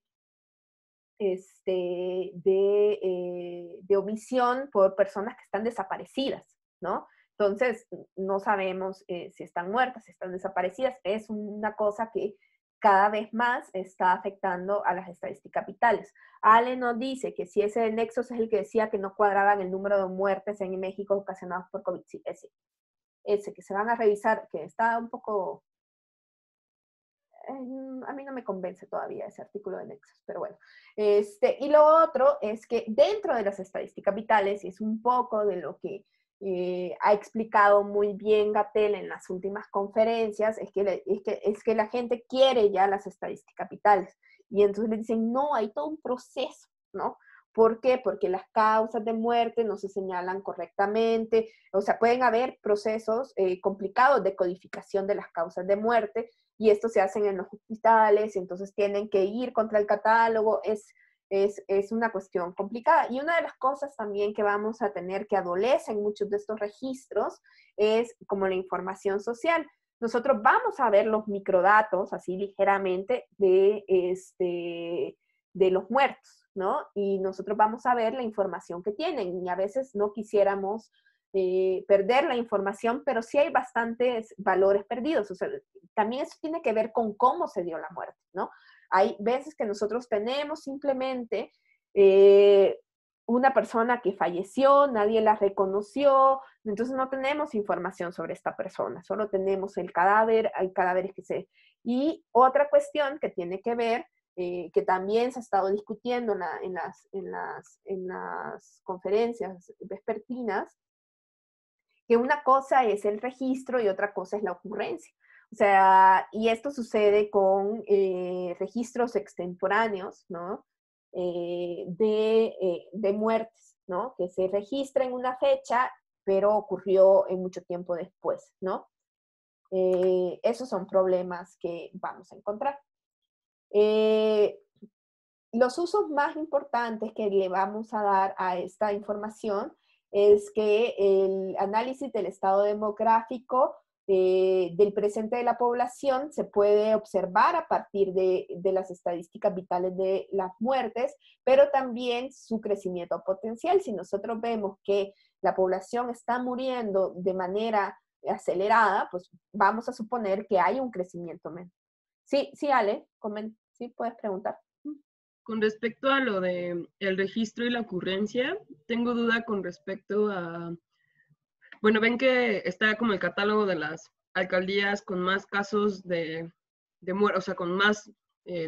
omisión por personas que están desaparecidas, ¿no? Entonces, no sabemos si están muertas, si están desaparecidas. Es una cosa que cada vez más está afectando a las estadísticas vitales. Ale nos dice que si ese Nexos es el que decía que no cuadraban el número de muertes en México ocasionadas por COVID. Sí, ese que se van a revisar, que está un poco... a mí no me convence todavía ese artículo de Nexos, pero bueno. Y lo otro es que dentro de las estadísticas vitales, y es un poco de lo que ha explicado muy bien Gatell en las últimas conferencias, es que la gente quiere ya las estadísticas vitales. Y entonces le dicen, no, hay todo un proceso, ¿no? ¿Por qué? Porque las causas de muerte no se señalan correctamente, o sea, pueden haber procesos complicados de codificación de las causas de muerte, y esto se hacen en los hospitales, entonces tienen que ir contra el catálogo, es una cuestión complicada. Y una de las cosas también que vamos a tener que adolecen muchos de estos registros es como la información social. Nosotros vamos a ver los microdatos, así ligeramente, de los muertos, ¿no? Y nosotros vamos a ver la información que tienen, y a veces no quisiéramos perder la información, pero sí hay bastantes valores perdidos. O sea, también eso tiene que ver con cómo se dio la muerte, ¿no? Hay veces que nosotros tenemos simplemente una persona que falleció, nadie la reconoció, entonces no tenemos información sobre esta persona, solo tenemos el cadáver, hay cadáveres que se... Y otra cuestión que tiene que ver, que también se ha estado discutiendo en las conferencias vespertinas, que una cosa es el registro y otra cosa es la ocurrencia. O sea, y esto sucede con registros extemporáneos, ¿no? De muertes, ¿no? Que se registra en una fecha, pero ocurrió en mucho tiempo después, ¿no? Esos son problemas que vamos a encontrar. Los usos más importantes que le vamos a dar a esta información es que el análisis del estado demográfico del presente de la población se puede observar a partir de las estadísticas vitales de las muertes, pero también su crecimiento potencial. Si nosotros vemos que la población está muriendo de manera acelerada, pues vamos a suponer que hay un crecimiento menor. Sí, sí, Ale, sí, puedes preguntar. Con respecto a lo de el registro y la ocurrencia, tengo duda con respecto a, bueno, ven que está como el catálogo de las alcaldías con más casos de muerte, o sea, con más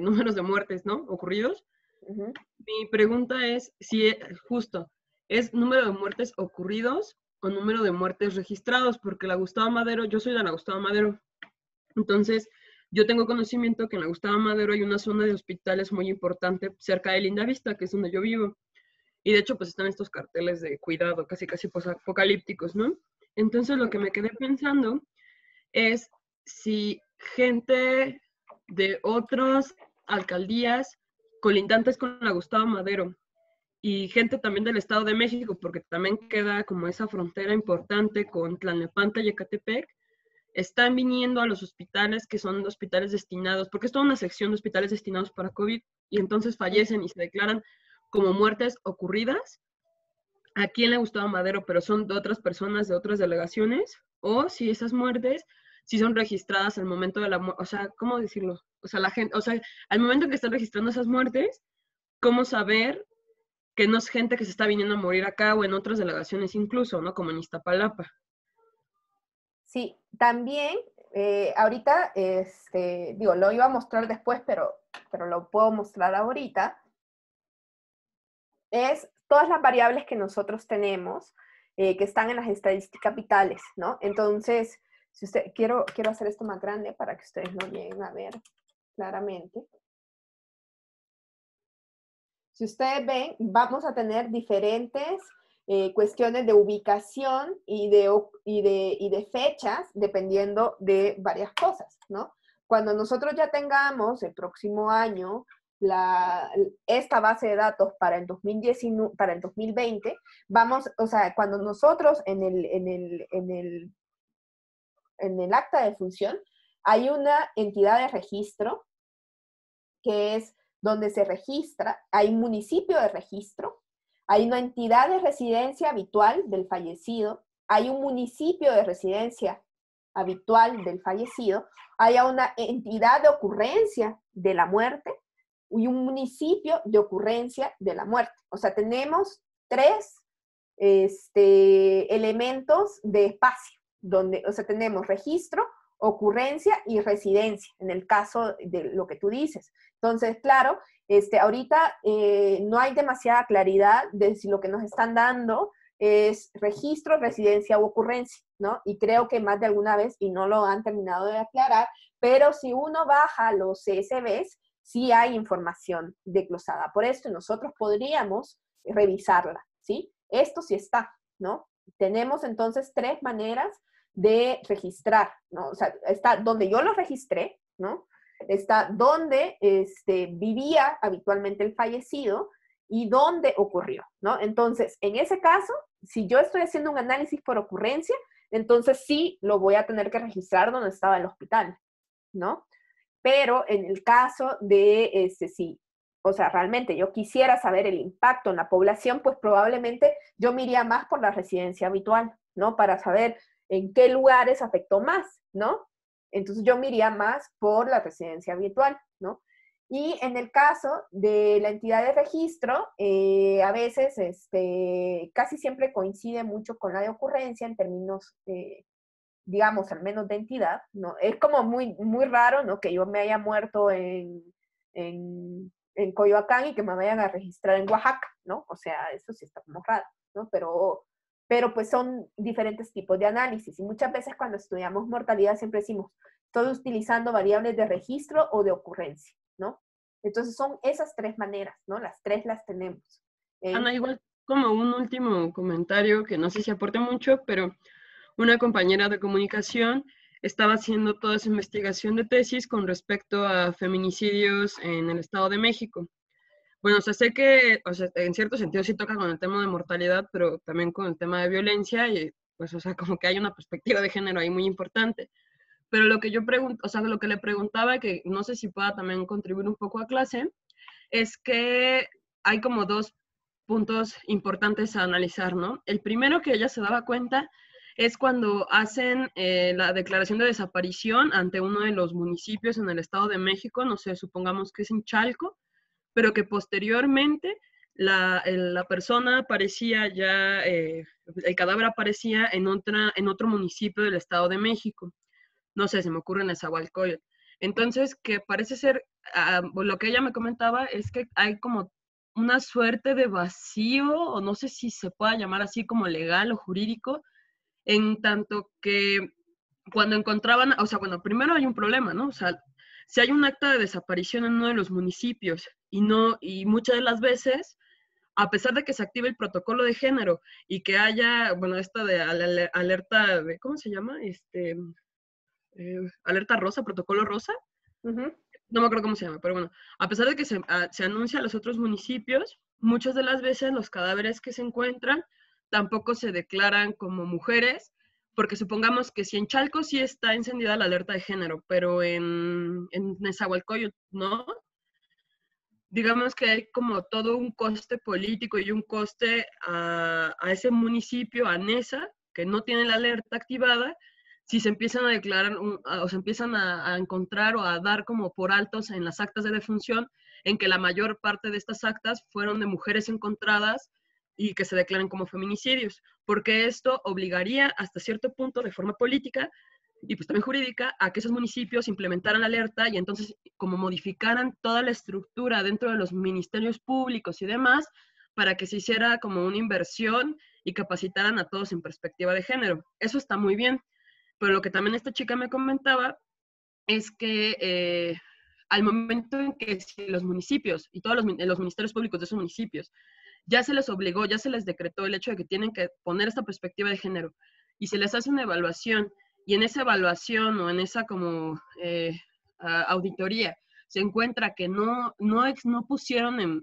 números de muertes, ¿no? Ocurridos. Uh-huh. Mi pregunta es si justo es número de muertes ocurridos o número de muertes registrados, porque la Gustavo Madero, yo soy de la Gustavo Madero, entonces yo tengo conocimiento que en la Gustavo Madero hay una zona de hospitales muy importante cerca de Lindavista, que es donde yo vivo. Y de hecho, pues están estos carteles de cuidado, casi apocalípticos, ¿no? Entonces lo que me quedé pensando es si gente de otras alcaldías colindantes con la Gustavo Madero y gente también del Estado de México, porque también queda como esa frontera importante con Tlalnepantla y Ecatepec, están viniendo a los hospitales que son hospitales destinados, porque es toda una sección de hospitales destinados para COVID, y entonces fallecen y se declaran como muertes ocurridas aquí en la Gustavo Madero, pero son de otras personas de otras delegaciones, o si esas muertes si son registradas al momento de la muerte, o sea, ¿cómo decirlo? O sea, la gente, o sea, al momento en que están registrando esas muertes, ¿cómo saber que no es gente que se está viniendo a morir acá o en otras delegaciones incluso, ¿no? Como en Iztapalapa. Sí, también, ahorita, digo, lo iba a mostrar después, pero lo puedo mostrar ahorita, es todas las variables que nosotros tenemos que están en las estadísticas vitales, ¿no? Entonces, si quiero hacer esto más grande para que ustedes lo lleguen a ver claramente. Si ustedes ven, vamos a tener diferentes cuestiones de ubicación y de fechas, dependiendo de varias cosas, ¿no? Cuando nosotros ya tengamos el próximo año esta base de datos para el 2019, para el 2020, vamos, o sea, cuando nosotros en el acta de función hay una entidad de registro que es donde se registra, hay un municipio de registro, hay una entidad de residencia habitual del fallecido, hay un municipio de residencia habitual del fallecido, hay una entidad de ocurrencia de la muerte y un municipio de ocurrencia de la muerte. O sea, tenemos tres elementos de espacio, donde, o sea, tenemos registro, ocurrencia y residencia, en el caso de lo que tú dices. Entonces, claro, ahorita no hay demasiada claridad de si lo que nos están dando es registro, residencia u ocurrencia, ¿no? Y creo que más de alguna vez, y no lo han terminado de aclarar, pero si uno baja los CSVs, sí hay información desglosada por esto y nosotros podríamos revisarla, ¿sí? Esto sí está, ¿no? Tenemos entonces tres maneras de registrar, ¿no? O sea, está donde yo lo registré, ¿no? Está donde vivía habitualmente el fallecido y dónde ocurrió, ¿no? Entonces, en ese caso, si yo estoy haciendo un análisis por ocurrencia, entonces sí lo voy a tener que registrar donde estaba el hospital, ¿no? Pero en el caso de, sí, o sea, realmente yo quisiera saber el impacto en la población, pues probablemente yo me iría más por la residencia habitual, ¿no? Para saber en qué lugares afectó más, ¿no? Entonces yo me iría más por la residencia habitual, ¿no? Y en el caso de la entidad de registro, a veces casi siempre coincide mucho con la de ocurrencia en términos, digamos, al menos de entidad, ¿no? Es como muy, muy raro, ¿no? Que yo me haya muerto en Coyoacán y que me vayan a registrar en Oaxaca, ¿no? O sea, eso sí está como raro, ¿no? Pero pues son diferentes tipos de análisis y muchas veces cuando estudiamos mortalidad siempre decimos, estoy utilizando variables de registro o de ocurrencia, ¿no? Entonces son esas tres maneras, ¿no? Las tres las tenemos. Ana, igual como un último comentario que no sé si aporte mucho, pero una compañera de comunicación estaba haciendo toda su investigación de tesis con respecto a feminicidios en el Estado de México. Bueno, o sea, sé que, o sea, en cierto sentido sí toca con el tema de mortalidad, pero también con el tema de violencia y, pues, o sea, como que hay una perspectiva de género ahí muy importante. Pero lo que yo pregunto, o sea, lo que le preguntaba, que no sé si pueda también contribuir un poco a clase, es que hay como dos puntos importantes a analizar, ¿no? El primero que ella se daba cuenta es cuando hacen la declaración de desaparición ante uno de los municipios en el Estado de México, no sé, supongamos que es en Chalco, pero que posteriormente la persona aparecía ya, el cadáver aparecía en otro municipio del Estado de México. No sé, se me ocurre en Nezahualcóyotl. Entonces, que parece ser, lo que ella me comentaba es que hay como una suerte de vacío, o no sé si se pueda llamar así como legal o jurídico, en tanto que cuando encontraban, o sea, bueno, primero hay un problema, ¿no? O sea, si hay un acta de desaparición en uno de los municipios y muchas de las veces, a pesar de que se active el protocolo de género y que haya, bueno, esta de alerta de, ¿cómo se llama? Alerta rosa, protocolo rosa. No me acuerdo cómo se llama, pero bueno, a pesar de que se anuncia a los otros municipios, muchas de las veces los cadáveres que se encuentran tampoco se declaran como mujeres, porque supongamos que si en Chalco sí está encendida la alerta de género, pero en Nezahualcóyotl no, digamos que hay como todo un coste político y un coste a ese municipio, a Neza, que no tiene la alerta activada, si se empiezan a declarar o se empiezan a encontrar o a dar como por altos en las actas de defunción, en que la mayor parte de estas actas fueron de mujeres encontradas y que se declaren como feminicidios, porque esto obligaría hasta cierto punto de forma política y pues también jurídica a que esos municipios implementaran la alerta y entonces como modificaran toda la estructura dentro de los ministerios públicos y demás para que se hiciera como una inversión y capacitaran a todos en perspectiva de género. Eso está muy bien, pero lo que también esta chica me comentaba es que al momento en que si los municipios y todos los ministerios públicos de esos municipios ya se les obligó, ya se les decretó el hecho de que tienen que poner esta perspectiva de género y se les hace una evaluación y en esa evaluación o en esa como auditoría se encuentra que no pusieron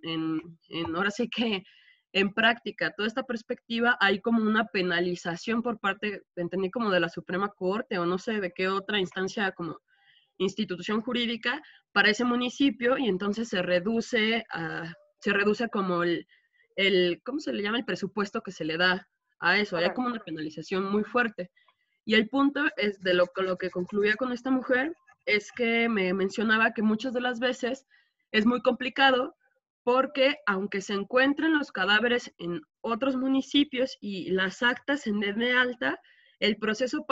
ahora sí que en práctica toda esta perspectiva, hay como una penalización por parte, entendí como de la Suprema Corte o no sé de qué otra instancia como institución jurídica para ese municipio, y entonces se reduce como ¿cómo se le llama? El presupuesto que se le da a eso. Hay como una penalización muy fuerte. Y el punto es de lo que concluía con esta mujer, es que me mencionaba que muchas de las veces es muy complicado porque aunque se encuentren los cadáveres en otros municipios y las actas en de alta, el proceso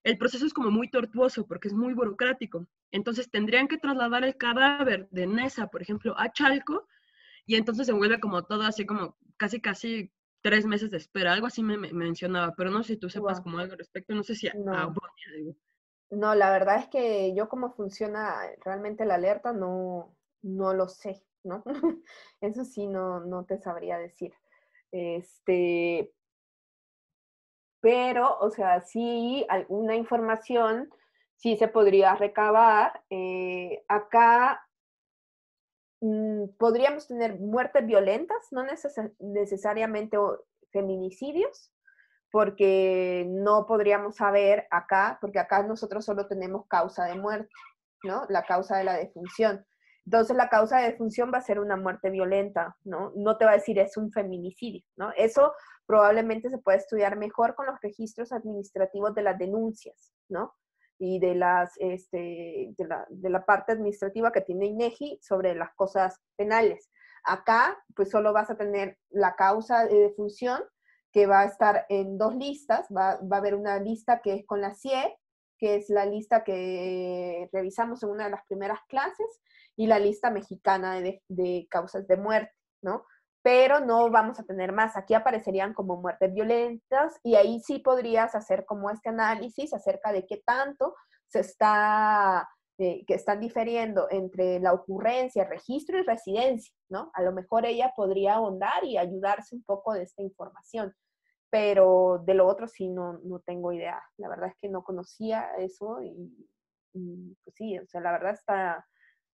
es como muy tortuoso porque es muy burocrático. Entonces tendrían que trasladar el cadáver de Nesa, por ejemplo, a Chalco, y entonces se vuelve como todo así como casi 3 meses de espera. Algo así me mencionaba, pero no sé si tú sepas como algo al respecto, no sé si No. algo. No, la verdad es que yo cómo funciona realmente la alerta no lo sé, ¿no? Eso sí, no te sabría decir. Pero, o sea, sí, alguna información sí se podría recabar. Acá podríamos tener muertes violentas, no necesariamente feminicidios, porque no podríamos saber acá, porque acá nosotros solo tenemos causa de muerte, ¿no? La causa de la defunción. Entonces la causa de defunción va a ser una muerte violenta, ¿no? No te va a decir es un feminicidio, ¿no? Eso probablemente se puede estudiar mejor con los registros administrativos de las denuncias, ¿no? Y de la parte administrativa que tiene INEGI sobre las cosas penales. Acá, pues solo vas a tener la causa de defunción, que va a estar en 2 listas. Va a haber una lista que es con la CIE, que es la lista que revisamos en una de las primeras clases, y la lista mexicana de causas de muerte, ¿no? Pero no vamos a tener más. Aquí aparecerían como muertes violentas, y ahí sí podrías hacer como este análisis acerca de qué tanto que están diferiendo entre la ocurrencia, registro y residencia, ¿no? A lo mejor ella podría ahondar y ayudarse un poco de esta información, pero de lo otro sí no tengo idea. La verdad es que no conocía eso y pues sí, o sea, la verdad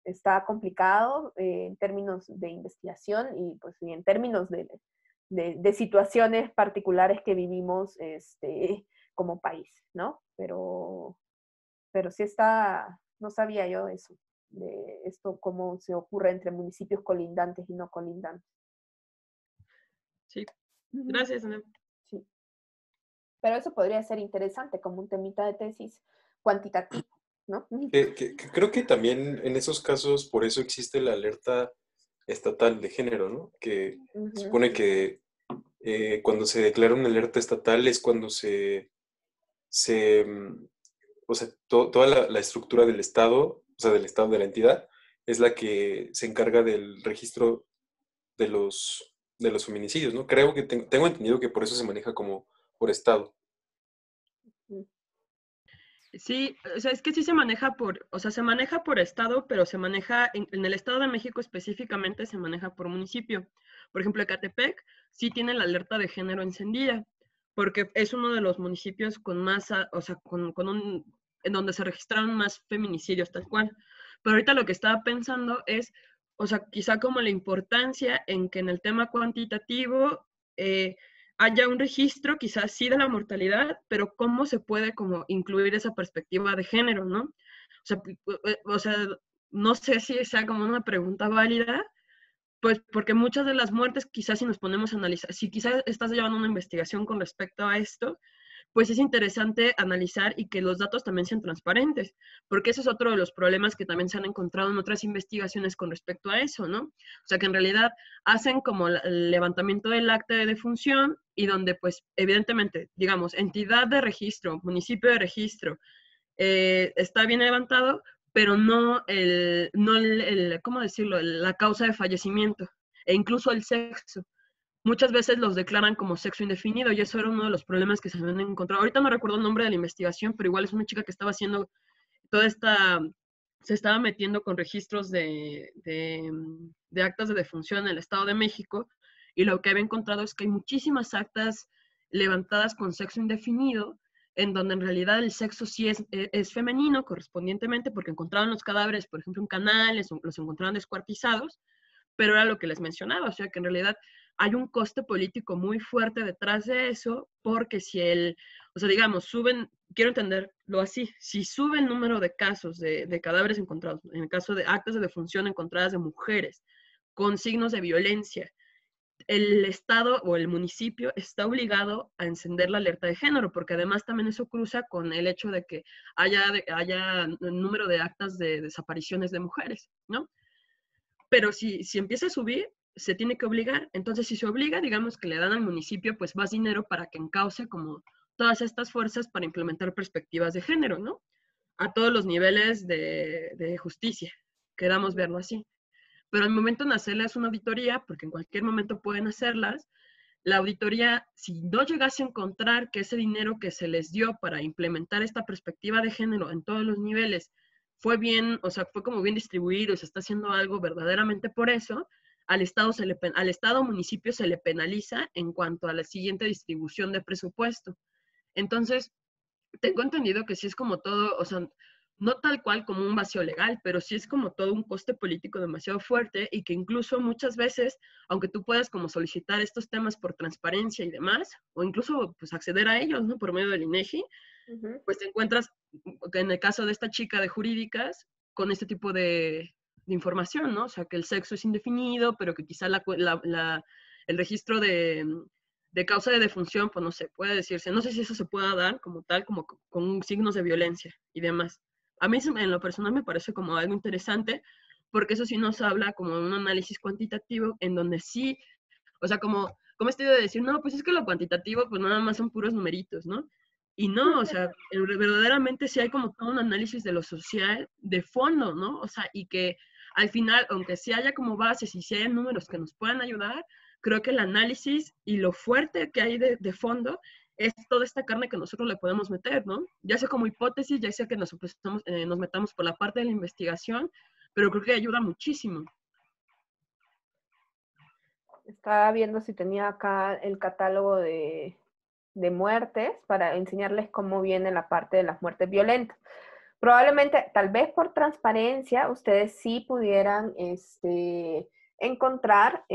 está complicado en términos de investigación y pues y en términos de situaciones particulares que vivimos como país, ¿no? Pero sí no sabía yo eso, de esto, cómo se ocurre entre municipios colindantes y no colindantes. Sí, gracias, Ana. Sí. Pero eso podría ser interesante como un temita de tesis cuantitativo, ¿no? Que creo que también en esos casos, por eso existe la alerta estatal de género, ¿no? Que supone que cuando se declara una alerta estatal es cuando o sea, toda la estructura del Estado, o sea, del Estado de la entidad, es la que se encarga del registro de los feminicidios, ¿no? Creo que tengo entendido que por eso se maneja como por Estado. Sí, o sea, es que sí se maneja se maneja por estado, pero se maneja, en el Estado de México específicamente, se maneja por municipio. Por ejemplo, Ecatepec sí tiene la alerta de género encendida, porque es uno de los municipios con más, o sea, en donde se registraron más feminicidios, tal cual. Pero ahorita lo que estaba pensando es, o sea, quizá como la importancia en que en el tema cuantitativo, haya un registro quizás sí de la mortalidad, pero cómo se puede como incluir esa perspectiva de género, ¿no? O sea, no sé si sea como una pregunta válida, pues porque muchas de las muertes quizás si nos ponemos a analizar, si quizás estás llevando una investigación con respecto a esto, pues es interesante analizar y que los datos también sean transparentes, porque ese es otro de los problemas que también se han encontrado en otras investigaciones con respecto a eso, ¿no? O sea, que en realidad hacen como el levantamiento del acta de defunción y donde, pues, evidentemente, digamos, entidad de registro, municipio de registro, está bien levantado, pero no ¿cómo decirlo? La causa de fallecimiento e incluso el sexo. Muchas veces los declaran como sexo indefinido y eso era uno de los problemas que se habían encontrado. Ahorita no recuerdo el nombre de la investigación, pero igual es una chica que estaba haciendo se estaba metiendo con registros de actas de defunción en el Estado de México y lo que había encontrado es que hay muchísimas actas levantadas con sexo indefinido en donde en realidad el sexo sí es femenino correspondientemente, porque encontraban los cadáveres, por ejemplo, en canales, los encontraban descuartizados, pero era lo que les mencionaba, o sea que en realidad hay un coste político muy fuerte detrás de eso, porque si o sea, digamos, quiero entenderlo así, si sube el número de casos de cadáveres encontrados, en el caso de actas de defunción encontradas de mujeres con signos de violencia, el Estado o el municipio está obligado a encender la alerta de género, porque además también eso cruza con el hecho de que haya un número de actas de desapariciones de mujeres, ¿no? Pero si empieza a subir, se tiene que obligar. Entonces, si se obliga, digamos que le dan al municipio pues más dinero para que encauce como todas estas fuerzas para implementar perspectivas de género, ¿no? A todos los niveles de justicia, queramos verlo así. Pero al momento de hacerles una auditoría, porque en cualquier momento pueden hacerlas, la auditoría, si no llegase a encontrar que ese dinero que se les dio para implementar esta perspectiva de género en todos los niveles fue bien, o sea, fue como bien distribuido, se está haciendo algo verdaderamente por eso, al Estado o municipio se le penaliza en cuanto a la siguiente distribución de presupuesto. Entonces, tengo entendido que sí es como todo, o sea, no tal cual como un vacío legal, pero sí es como todo un coste político demasiado fuerte y que incluso muchas veces, aunque tú puedas como solicitar estos temas por transparencia y demás, o incluso pues acceder a ellos, ¿no? Por medio del INEGI, pues te encuentras, en el caso de esta chica de jurídicas, con este tipo de información, ¿no? O sea, que el sexo es indefinido, pero que quizá el registro de causa de defunción, pues no sé, puede decirse, no sé si eso se pueda dar como tal, como con signos de violencia y demás. A mí en lo personal me parece como algo interesante, porque eso sí nos habla como de un análisis cuantitativo en donde sí, o sea, como este de decir, no, pues es que lo cuantitativo pues nada más son puros numeritos, ¿no? Y no, o sea, verdaderamente sí hay como todo un análisis de lo social de fondo, ¿no? O sea, y que al final, aunque sí haya como bases y sí haya números que nos puedan ayudar, creo que el análisis y lo fuerte que hay de fondo es toda esta carne que nosotros le podemos meter, ¿no? Ya sea como hipótesis, ya sea que nos metamos por la parte de la investigación, pero creo que ayuda muchísimo. Estaba viendo si tenía acá el catálogo de muertes para enseñarles cómo viene la parte de las muertes violentas. Probablemente, tal vez por transparencia, ustedes sí pudieran encontrar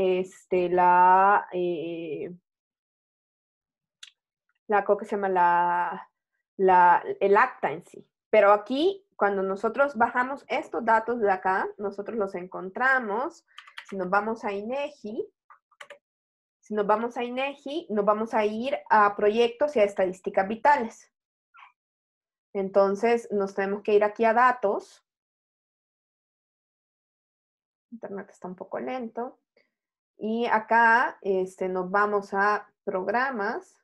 ¿cómo que se llama? El acta en sí. Pero aquí, cuando nosotros bajamos estos datos de acá, nosotros los encontramos. Si nos vamos a INEGI, nos vamos a ir a proyectos y a estadísticas vitales. Entonces, nos tenemos que ir aquí a datos. Internet está un poco lento. Y acá nos vamos a programas.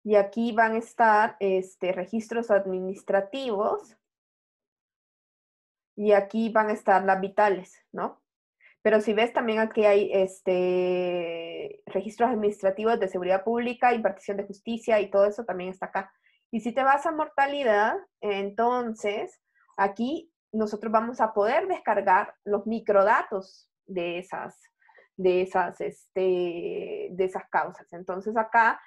Y aquí van a estar registros administrativos. Y aquí van a estar las vitales, ¿no? Pero si ves también aquí hay registros administrativos de seguridad pública, impartición de justicia y todo eso también está acá. Y si te vas a mortalidad, entonces aquí nosotros vamos a poder descargar los microdatos de esas causas. Entonces acá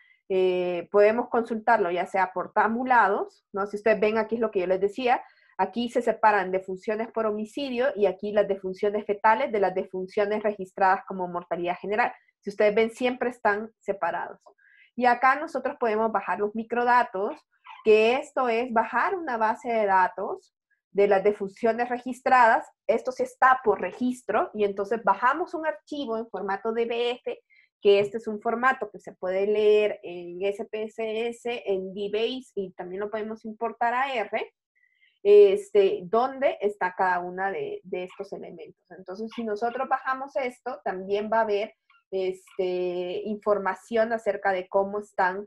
podemos consultarlo ya sea por tabulados, ¿no? Si ustedes ven aquí es lo que yo les decía, aquí se separan defunciones por homicidio y aquí las defunciones fetales de las defunciones registradas como mortalidad general. Si ustedes ven, siempre están separados. Y acá nosotros podemos bajar los microdatos, que esto es bajar una base de datos de las defunciones registradas. Esto sí está por registro y entonces bajamos un archivo en formato DBF, que este es un formato que se puede leer en SPSS, en DBase y también lo podemos importar a R, dónde está cada una de estos elementos. Entonces, si nosotros bajamos esto, también va a haber información acerca de cómo están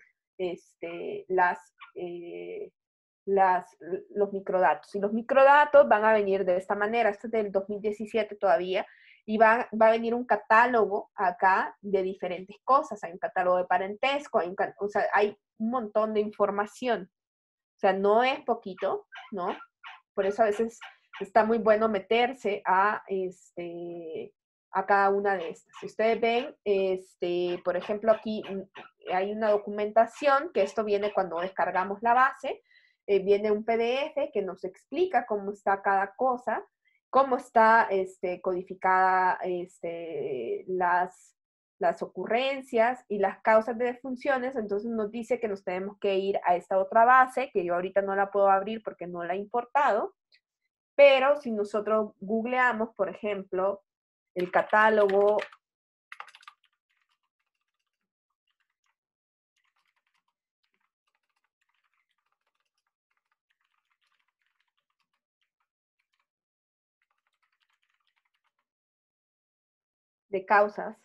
los microdatos. Y los microdatos van a venir de esta manera. Esto es del 2017 todavía. Y va a venir un catálogo acá de diferentes cosas. Hay un catálogo de parentesco, o sea, hay un montón de información. O sea, no es poquito, ¿no? Por eso a veces está muy bueno meterse a a cada una de estas. Si ustedes ven, por ejemplo, aquí hay una documentación, que esto viene cuando descargamos la base, viene un PDF que nos explica cómo está cada cosa, cómo está codificada las ocurrencias y las causas de defunciones. Entonces nos dice que nos tenemos que ir a esta otra base, que yo ahorita no la puedo abrir porque no la he importado, pero si nosotros googleamos, por ejemplo, el catálogo de causas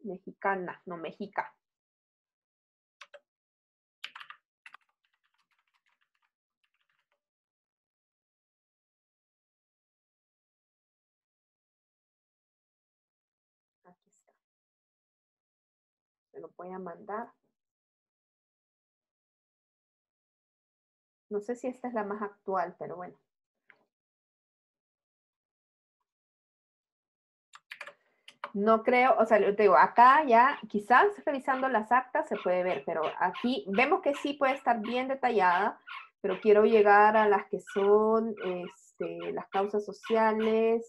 mexicana, no mexica. Aquí está. Se lo voy a mandar. No sé si esta es la más actual, pero bueno. No creo, o sea, te digo, acá ya quizás revisando las actas se puede ver, pero aquí vemos que sí puede estar bien detallada, pero quiero llegar a las que son las causas sociales.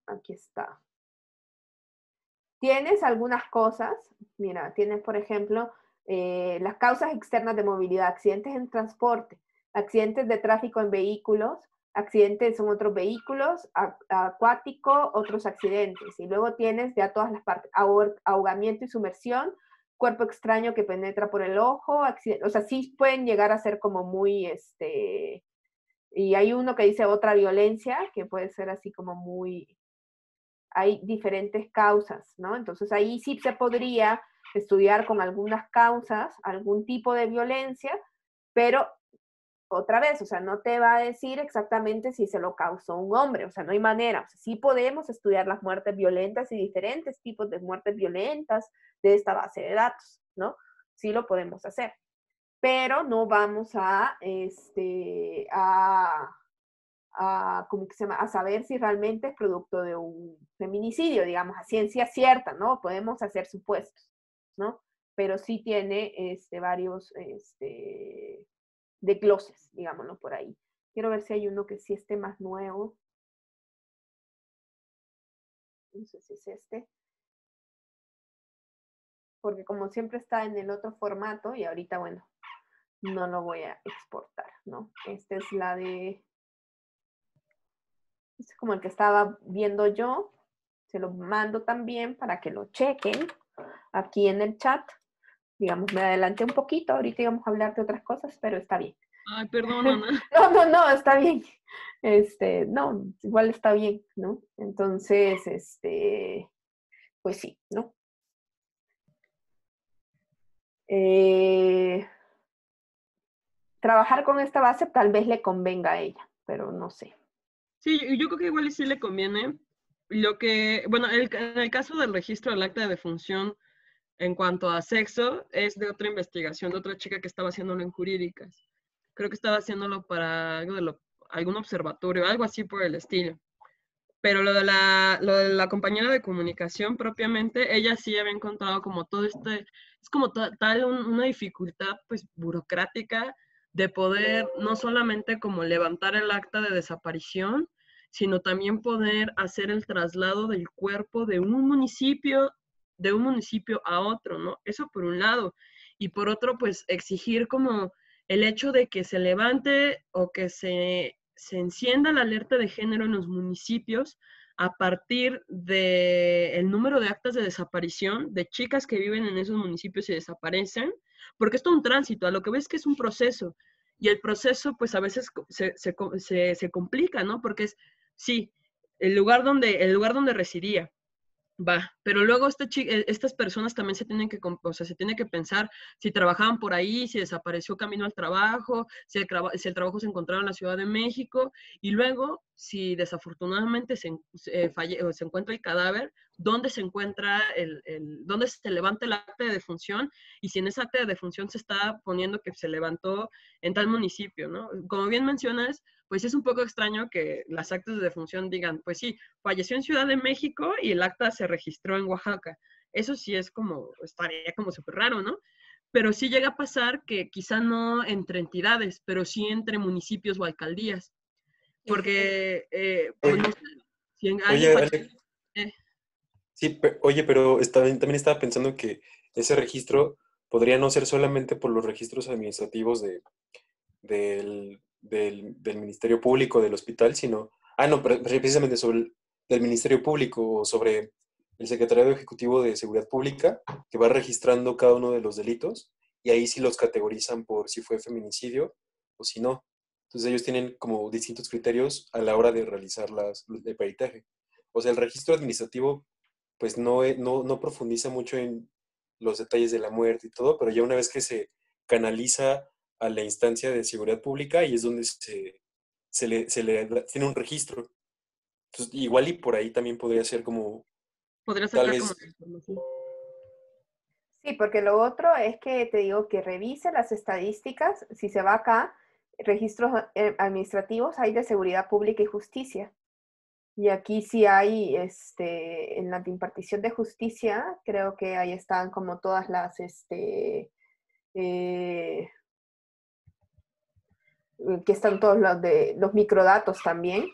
Aquí está. Tienes algunas cosas, mira, tienes por ejemplo las causas externas de movilidad, accidentes en transporte, accidentes de tráfico en vehículos, accidentes en otros vehículos, acuático, otros accidentes. Y luego tienes ya todas las partes, ahogamiento y sumersión, cuerpo extraño que penetra por el ojo, o sea, sí pueden llegar a ser como muy, y hay uno que dice otra violencia, que puede ser así como muy, hay diferentes causas, ¿no? Entonces ahí sí se podría estudiar con algunas causas, algún tipo de violencia, pero otra vez, o sea, no te va a decir exactamente si se lo causó un hombre, o sea, no hay manera. O sea, sí podemos estudiar las muertes violentas y diferentes tipos de muertes violentas de esta base de datos, ¿no? Sí lo podemos hacer, pero no vamos ¿cómo que se llama? A saber si realmente es producto de un feminicidio, digamos, a ciencia cierta, ¿no? Podemos hacer supuestos, ¿no? Pero sí tiene varios desgloses, digámoslo por ahí. Quiero ver si hay uno que sí esté más nuevo. No sé si es este. Porque como siempre está en el otro formato y ahorita, bueno, no lo voy a exportar, ¿no? Esta es la de... Es como el que estaba viendo yo. Se lo mando también para que lo chequen aquí en el chat. Digamos, me adelanté un poquito. Ahorita íbamos a hablar de otras cosas, pero está bien. Ay, perdón, Ana. No, está bien. No, igual está bien, ¿no? Entonces, pues sí, ¿no? Trabajar con esta base tal vez le convenga a ella, pero no sé. Sí, yo creo que igual sí le conviene. Lo que, bueno, en el caso del registro del acta de defunción en cuanto a sexo, es de otra investigación, de otra chica que estaba haciéndolo en jurídicas. Creo que estaba haciéndolo para algo de algún observatorio, algo así por el estilo. Pero lo de la compañera de comunicación propiamente, ella sí había encontrado como todo es como tal una dificultad pues burocrática de poder no solamente como levantar el acta de desaparición, sino también poder hacer el traslado del cuerpo de un municipio a otro, ¿no? Eso por un lado. Y por otro, pues exigir como el hecho de que se levante o que se encienda la alerta de género en los municipios a partir del número de actas de desaparición de chicas que viven en esos municipios y desaparecen, porque esto es un tránsito, a lo que ves que es un proceso, y el proceso pues a veces se complica, ¿no? Porque es, sí, el lugar donde residía, va, pero luego estas personas también se tienen que, o sea, se tiene que pensar si trabajaban por ahí, si desapareció camino al trabajo, si el trabajo se encontraba en la Ciudad de México, y luego, si desafortunadamente se encuentra el cadáver, dónde se encuentra, dónde se levanta el acta de defunción y si en esa acta de defunción se está poniendo que se levantó en tal municipio, ¿no? Como bien mencionas, pues es un poco extraño que las actas de defunción digan, pues sí, falleció en Ciudad de México y el acta se registró en Oaxaca. Eso sí es como, estaría como súper raro, ¿no? Pero sí llega a pasar que quizá no entre entidades, pero sí entre municipios o alcaldías. Porque, pues Oye, no sé, si alguien oye, fallece, Ale, eh, sí, oye, pero también estaba pensando que ese registro podría no ser solamente por los registros administrativos del Ministerio Público, del hospital, sino, no, pero precisamente sobre del Ministerio Público o sobre el Secretariado Ejecutivo de Seguridad Pública, que va registrando cada uno de los delitos y ahí sí los categorizan por si fue feminicidio o si no. Entonces ellos tienen como distintos criterios a la hora de realizar el peritaje. O sea, el registro administrativo pues no profundiza mucho en los detalles de la muerte y todo, pero ya una vez que se canaliza a la instancia de seguridad pública y es donde tiene un registro. Entonces, igual y por ahí también podría ser como, podría tal sacar como vez, la información. Sí, porque lo otro es que te digo que revise las estadísticas. Si se va acá, registros administrativos hay de seguridad pública y justicia. Y aquí sí hay, en la impartición de justicia, creo que ahí están como todas las, que están todos los microdatos también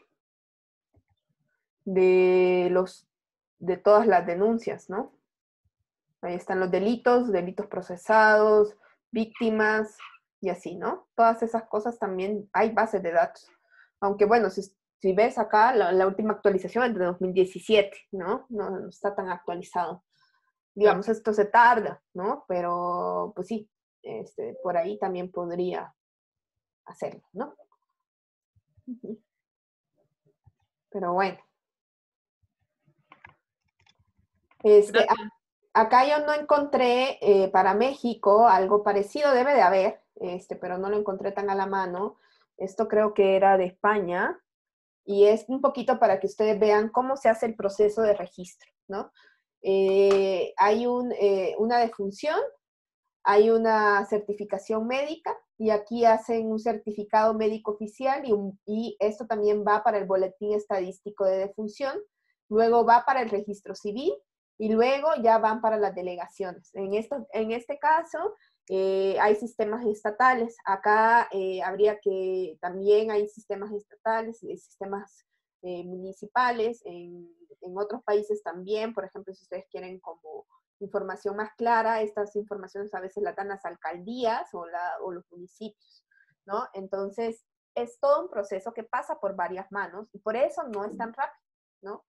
de de todas las denuncias, ¿no? Ahí están los delitos procesados, víctimas y así, ¿no? Todas esas cosas también hay bases de datos. Aunque bueno, si ves acá, la última actualización es de 2017, ¿no? No está tan actualizado. Digamos, esto se tarda, ¿no? Pero pues sí, por ahí también podría hacerlo, ¿no? Pero bueno. Gracias. Acá yo no encontré para México algo parecido, debe de haber, pero no lo encontré tan a la mano. Esto creo que era de España y es un poquito para que ustedes vean cómo se hace el proceso de registro, ¿no? Hay una defunción, hay una certificación médica y aquí hacen un certificado médico oficial y esto también va para el boletín estadístico de defunción, luego va para el registro civil y luego ya van para las delegaciones. En este caso, hay sistemas estatales. Acá habría que, también hay sistemas estatales, sistemas municipales, en otros países también, por ejemplo, si ustedes quieren como información más clara, estas informaciones a veces las dan las alcaldías o los municipios, ¿no? Entonces, es todo un proceso que pasa por varias manos y por eso no es tan rápido, ¿no?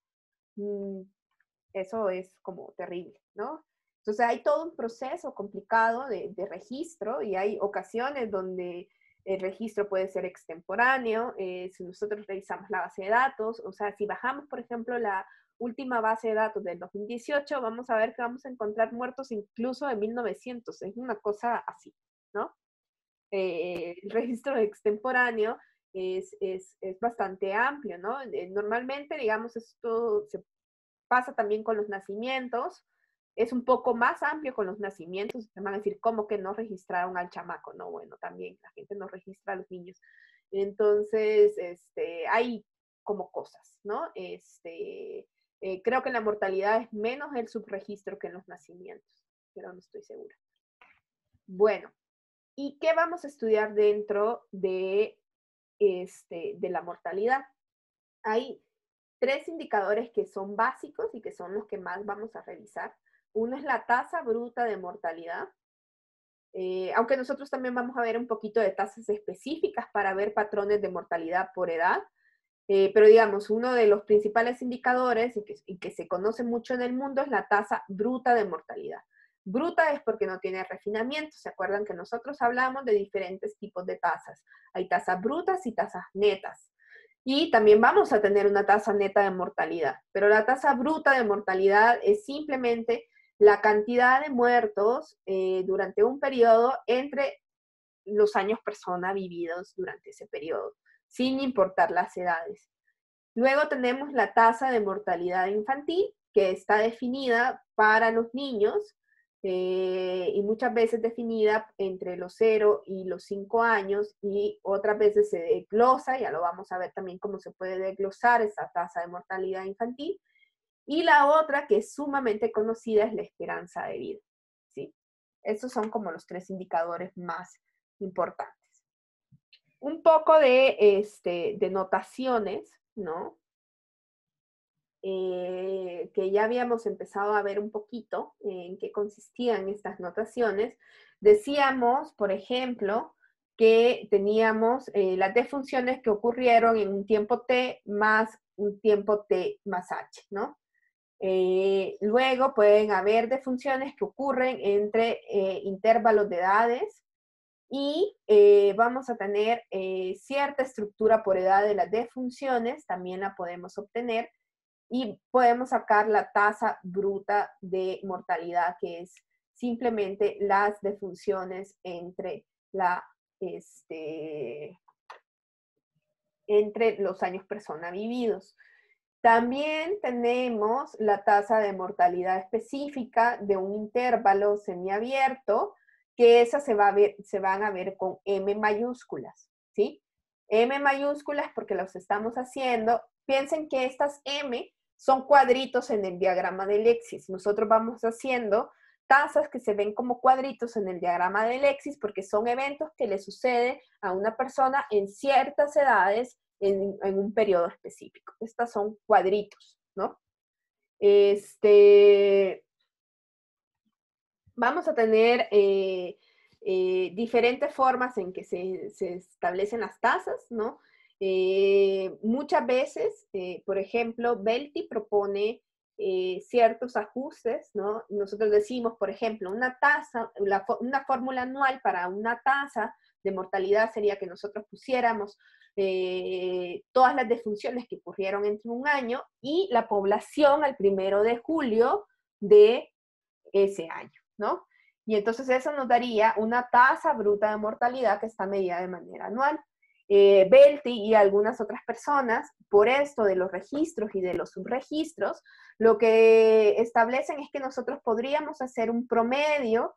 Eso es como terrible, ¿no? Entonces hay todo un proceso complicado de registro y hay ocasiones donde el registro puede ser extemporáneo, si nosotros revisamos la base de datos, o sea, si bajamos, por ejemplo, la última base de datos del 2018, vamos a ver que vamos a encontrar muertos incluso de 1900, es una cosa así, ¿no? El registro extemporáneo es bastante amplio, ¿no? Normalmente, digamos, esto se pasa también con los nacimientos, es un poco más amplio con los nacimientos, se van a decir, ¿cómo que no registraron al chamaco? No, bueno, también la gente no registra a los niños. Entonces, hay como cosas, ¿no? Creo que en la mortalidad es menos el subregistro que en los nacimientos, pero no estoy segura. Bueno, ¿y qué vamos a estudiar dentro de la mortalidad? Hay 3 indicadores que son básicos y que son los que más vamos a revisar. Uno es la tasa bruta de mortalidad, aunque nosotros también vamos a ver un poquito de tasas específicas para ver patrones de mortalidad por edad, pero digamos, uno de los principales indicadores y que se conoce mucho en el mundo es la tasa bruta de mortalidad. Bruta es porque no tiene refinamiento. ¿Se acuerdan que nosotros hablamos de diferentes tipos de tasas? Hay tasas brutas y tasas netas. Y también vamos a tener una tasa neta de mortalidad. Pero la tasa bruta de mortalidad es simplemente la cantidad de muertos durante un periodo entre los años persona vividos durante ese periodo, sin importar las edades. Luego tenemos la tasa de mortalidad infantil, que está definida para los niños y muchas veces definida entre los 0 y los 5 años y otras veces se desglosa, ya lo vamos a ver también cómo se puede desglosar esa tasa de mortalidad infantil. Y la otra que es sumamente conocida es la esperanza de vida, ¿sí? Estos son como los 3 indicadores más importantes. Un poco de notaciones, ¿no? Que ya habíamos empezado a ver un poquito en qué consistían estas notaciones. Decíamos, por ejemplo, que teníamos las defunciones que ocurrieron en un tiempo t más un tiempo t más h, ¿no? Luego pueden haber defunciones que ocurren entre intervalos de edades y vamos a tener cierta estructura por edad de las defunciones, también la podemos obtener, y podemos sacar la tasa bruta de mortalidad, que es simplemente las defunciones entre entre los años persona vividos. También tenemos la tasa de mortalidad específica de un intervalo semiabierto, que esas se van a ver con M mayúsculas, ¿sí? M mayúsculas porque los estamos haciendo. Piensen que estas M son cuadritos en el diagrama de Lexis. Nosotros vamos haciendo tasas que se ven como cuadritos en el diagrama de Lexis porque son eventos que le suceden a una persona en ciertas edades en un periodo específico. Estas son cuadritos, ¿no? Vamos a tener diferentes formas en que se establecen las tasas, ¿no? Muchas veces, por ejemplo, Belty propone ciertos ajustes, ¿no? Nosotros decimos, por ejemplo, una tasa, una fórmula anual para una tasa de mortalidad sería que nosotros pusiéramos todas las defunciones que ocurrieron entre un año y la población al 1 de julio de ese año, ¿no? Y entonces eso nos daría una tasa bruta de mortalidad que está medida de manera anual. Belty y algunas otras personas, por esto de los registros y de los subregistros, lo que establecen es que nosotros podríamos hacer un promedio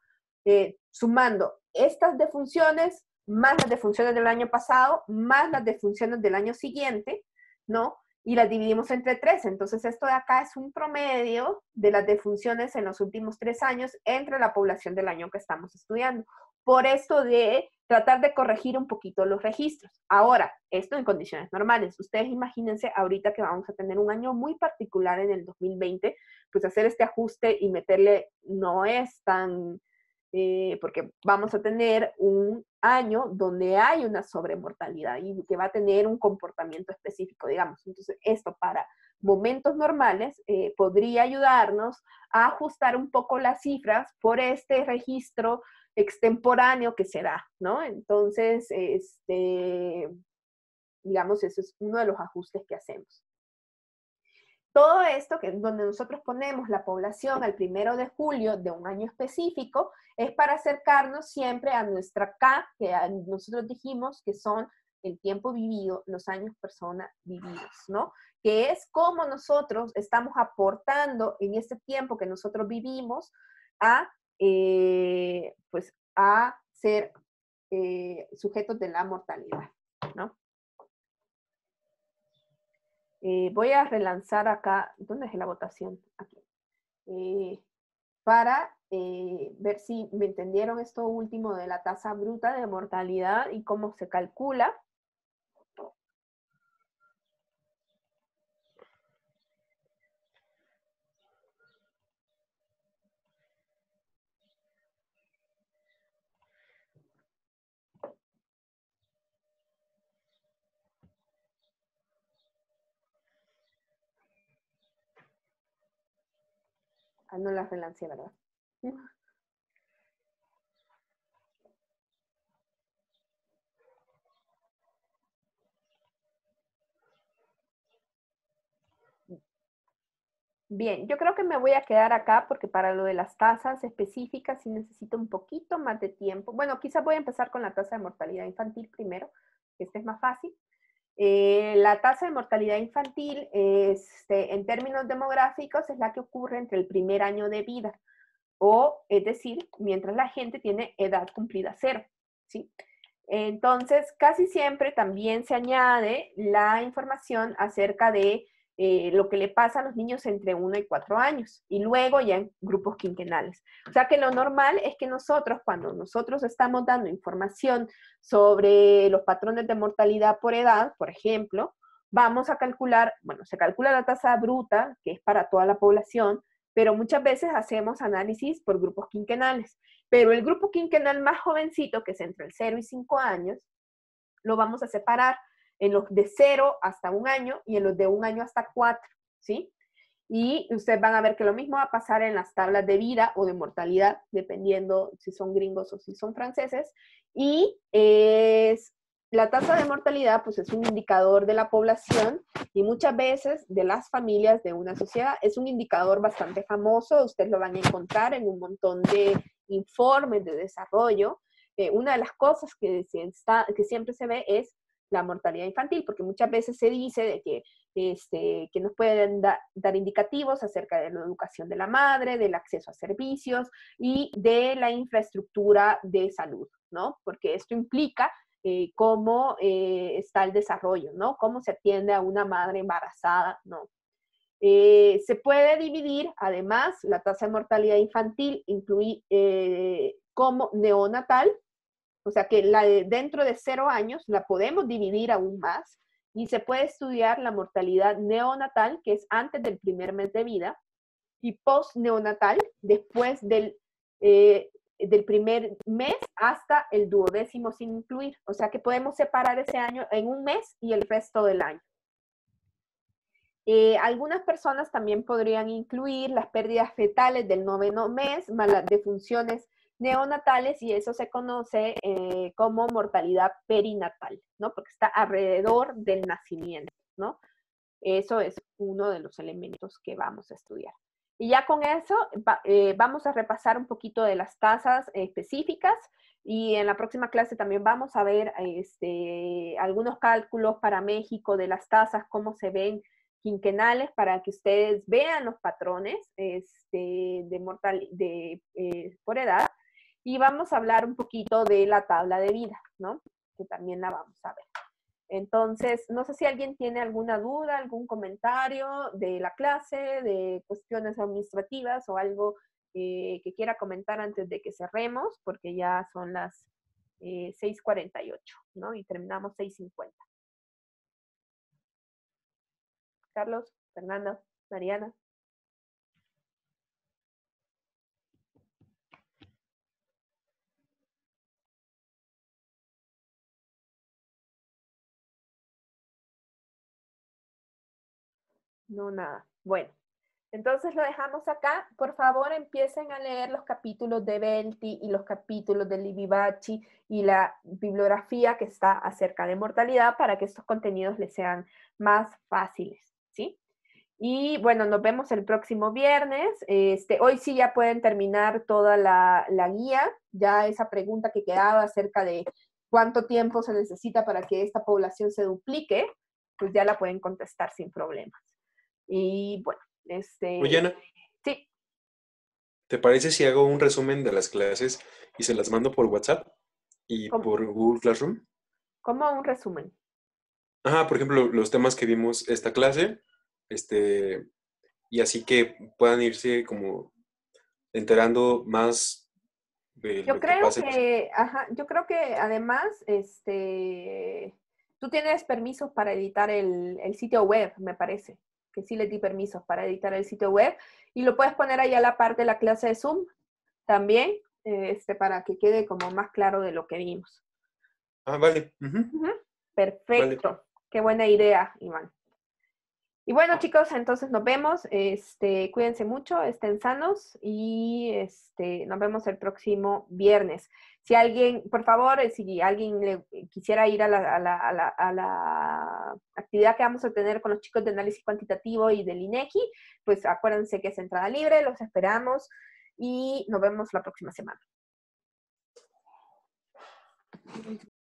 sumando estas defunciones más las defunciones del año pasado, más las defunciones del año siguiente, ¿no? Y las dividimos entre 3. Entonces, esto de acá es un promedio de las defunciones en los últimos 3 años entre la población del año que estamos estudiando. Por esto de tratar de corregir un poquito los registros. Ahora, esto en condiciones normales. Ustedes imagínense ahorita que vamos a tener un año muy particular en el 2020, pues hacer este ajuste y meterle no es tan... porque vamos a tener un año donde hay una sobremortalidad y que va a tener un comportamiento específico, digamos. Entonces, esto para momentos normales podría ayudarnos a ajustar un poco las cifras por este registro extemporáneo que se da, ¿no? Entonces, digamos, eso es uno de los ajustes que hacemos. Todo esto, que es donde nosotros ponemos la población al 1 de julio de un año específico, es para acercarnos siempre a nuestra K, que nosotros dijimos que son el tiempo vivido, los años persona vividos, ¿no? Que es como nosotros estamos aportando en este tiempo que nosotros vivimos a, pues, a ser sujetos de la mortalidad, ¿no? Voy a relanzar acá, ¿dónde es la votación? Aquí. Para ver si me entendieron esto último de la tasa bruta de mortalidad y cómo se calcula. Ah, no las relancé, ¿verdad? Bien, yo creo que me voy a quedar acá porque para lo de las tasas específicas sí necesito un poquito más de tiempo. Bueno, quizás voy a empezar con la tasa de mortalidad infantil primero, que este es más fácil. La tasa de mortalidad infantil, en términos demográficos, es la que ocurre entre el primer año de vida, o es decir, mientras la gente tiene edad cumplida 0, ¿sí? Entonces, casi siempre también se añade la información acerca de lo que le pasa a los niños entre 1 y 4 años, y luego ya en grupos quinquenales. O sea que lo normal es que nosotros, cuando nosotros estamos dando información sobre los patrones de mortalidad por edad, por ejemplo, vamos a calcular, bueno, se calcula la tasa bruta, que es para toda la población, pero muchas veces hacemos análisis por grupos quinquenales. Pero el grupo quinquenal más jovencito, que es entre el 0 y 5 años, lo vamos a separar en los de 0 hasta 1 año y en los de 1 año hasta 4, ¿sí? Y ustedes van a ver que lo mismo va a pasar en las tablas de vida o de mortalidad, dependiendo si son gringos o si son franceses. Y la tasa de mortalidad, pues es un indicador de la población y muchas veces de las familias de una sociedad. Es un indicador bastante famoso, ustedes lo van a encontrar en un montón de informes de desarrollo. Una de las cosas que siempre se ve es la mortalidad infantil, porque muchas veces se dice de que nos pueden dar indicativos acerca de la educación de la madre, del acceso a servicios y de la infraestructura de salud, ¿no? Porque esto implica cómo está el desarrollo, ¿no? Cómo se atiende a una madre embarazada, ¿no? Se puede dividir, además, la tasa de mortalidad infantil como neonatal, o sea que dentro de 0 años la podemos dividir aún más y se puede estudiar la mortalidad neonatal, que es antes del primer mes de vida, y postneonatal, después del primer mes hasta el 12º sin incluir. O sea que podemos separar ese año en un mes y el resto del año. Algunas personas también podrían incluir las pérdidas fetales del 9º mes, más las defunciones neonatales, y eso se conoce como mortalidad perinatal, ¿no? Porque está alrededor del nacimiento, ¿no? Eso es uno de los elementos que vamos a estudiar. Y ya con eso vamos a repasar un poquito de las tasas específicas, y en la próxima clase también vamos a ver algunos cálculos para México de las tasas, cómo se ven quinquenales, para que ustedes vean los patrones por edad, y vamos a hablar un poquito de la tabla de vida, ¿no? Que también la vamos a ver. Entonces, no sé si alguien tiene alguna duda, algún comentario de la clase, de cuestiones administrativas o algo que quiera comentar antes de que cerremos, porque ya son las 6:48, ¿no? Y terminamos 6:50. Carlos, Fernanda, Mariana. No, nada. Bueno, entonces lo dejamos acá. Por favor, empiecen a leer los capítulos de Belti y los capítulos de Livi-Bachie y la bibliografía que está acerca de mortalidad, para que estos contenidos les sean más fáciles, ¿sí? Y bueno, nos vemos el próximo viernes. Hoy sí ya pueden terminar toda la guía, ya esa pregunta que quedaba acerca de cuánto tiempo se necesita para que esta población se duplique, pues ya la pueden contestar sin problemas. Y bueno, Oye, Ana, sí. ¿te parece si hago un resumen de las clases y se las mando por WhatsApp y por Google Classroom? ¿Cómo un resumen? Ajá, por ejemplo, los temas que vimos esta clase, y así que puedan irse como enterando más de Yo lo que creo pasa. yo creo que además, tú tienes permisos para editar el sitio web, me parece, que sí le di permisos para editar el sitio web, y lo puedes poner ahí a la parte de la clase de Zoom también, para que quede como más claro de lo que vimos. Ah, vale. Perfecto. Vale. Qué buena idea, Iván. Y bueno, chicos, entonces nos vemos. Cuídense mucho, estén sanos y nos vemos el próximo viernes. Si alguien, por favor, si alguien quisiera ir a la actividad que vamos a tener con los chicos de análisis cuantitativo y del INEGI, pues acuérdense que es entrada libre, los esperamos y nos vemos la próxima semana.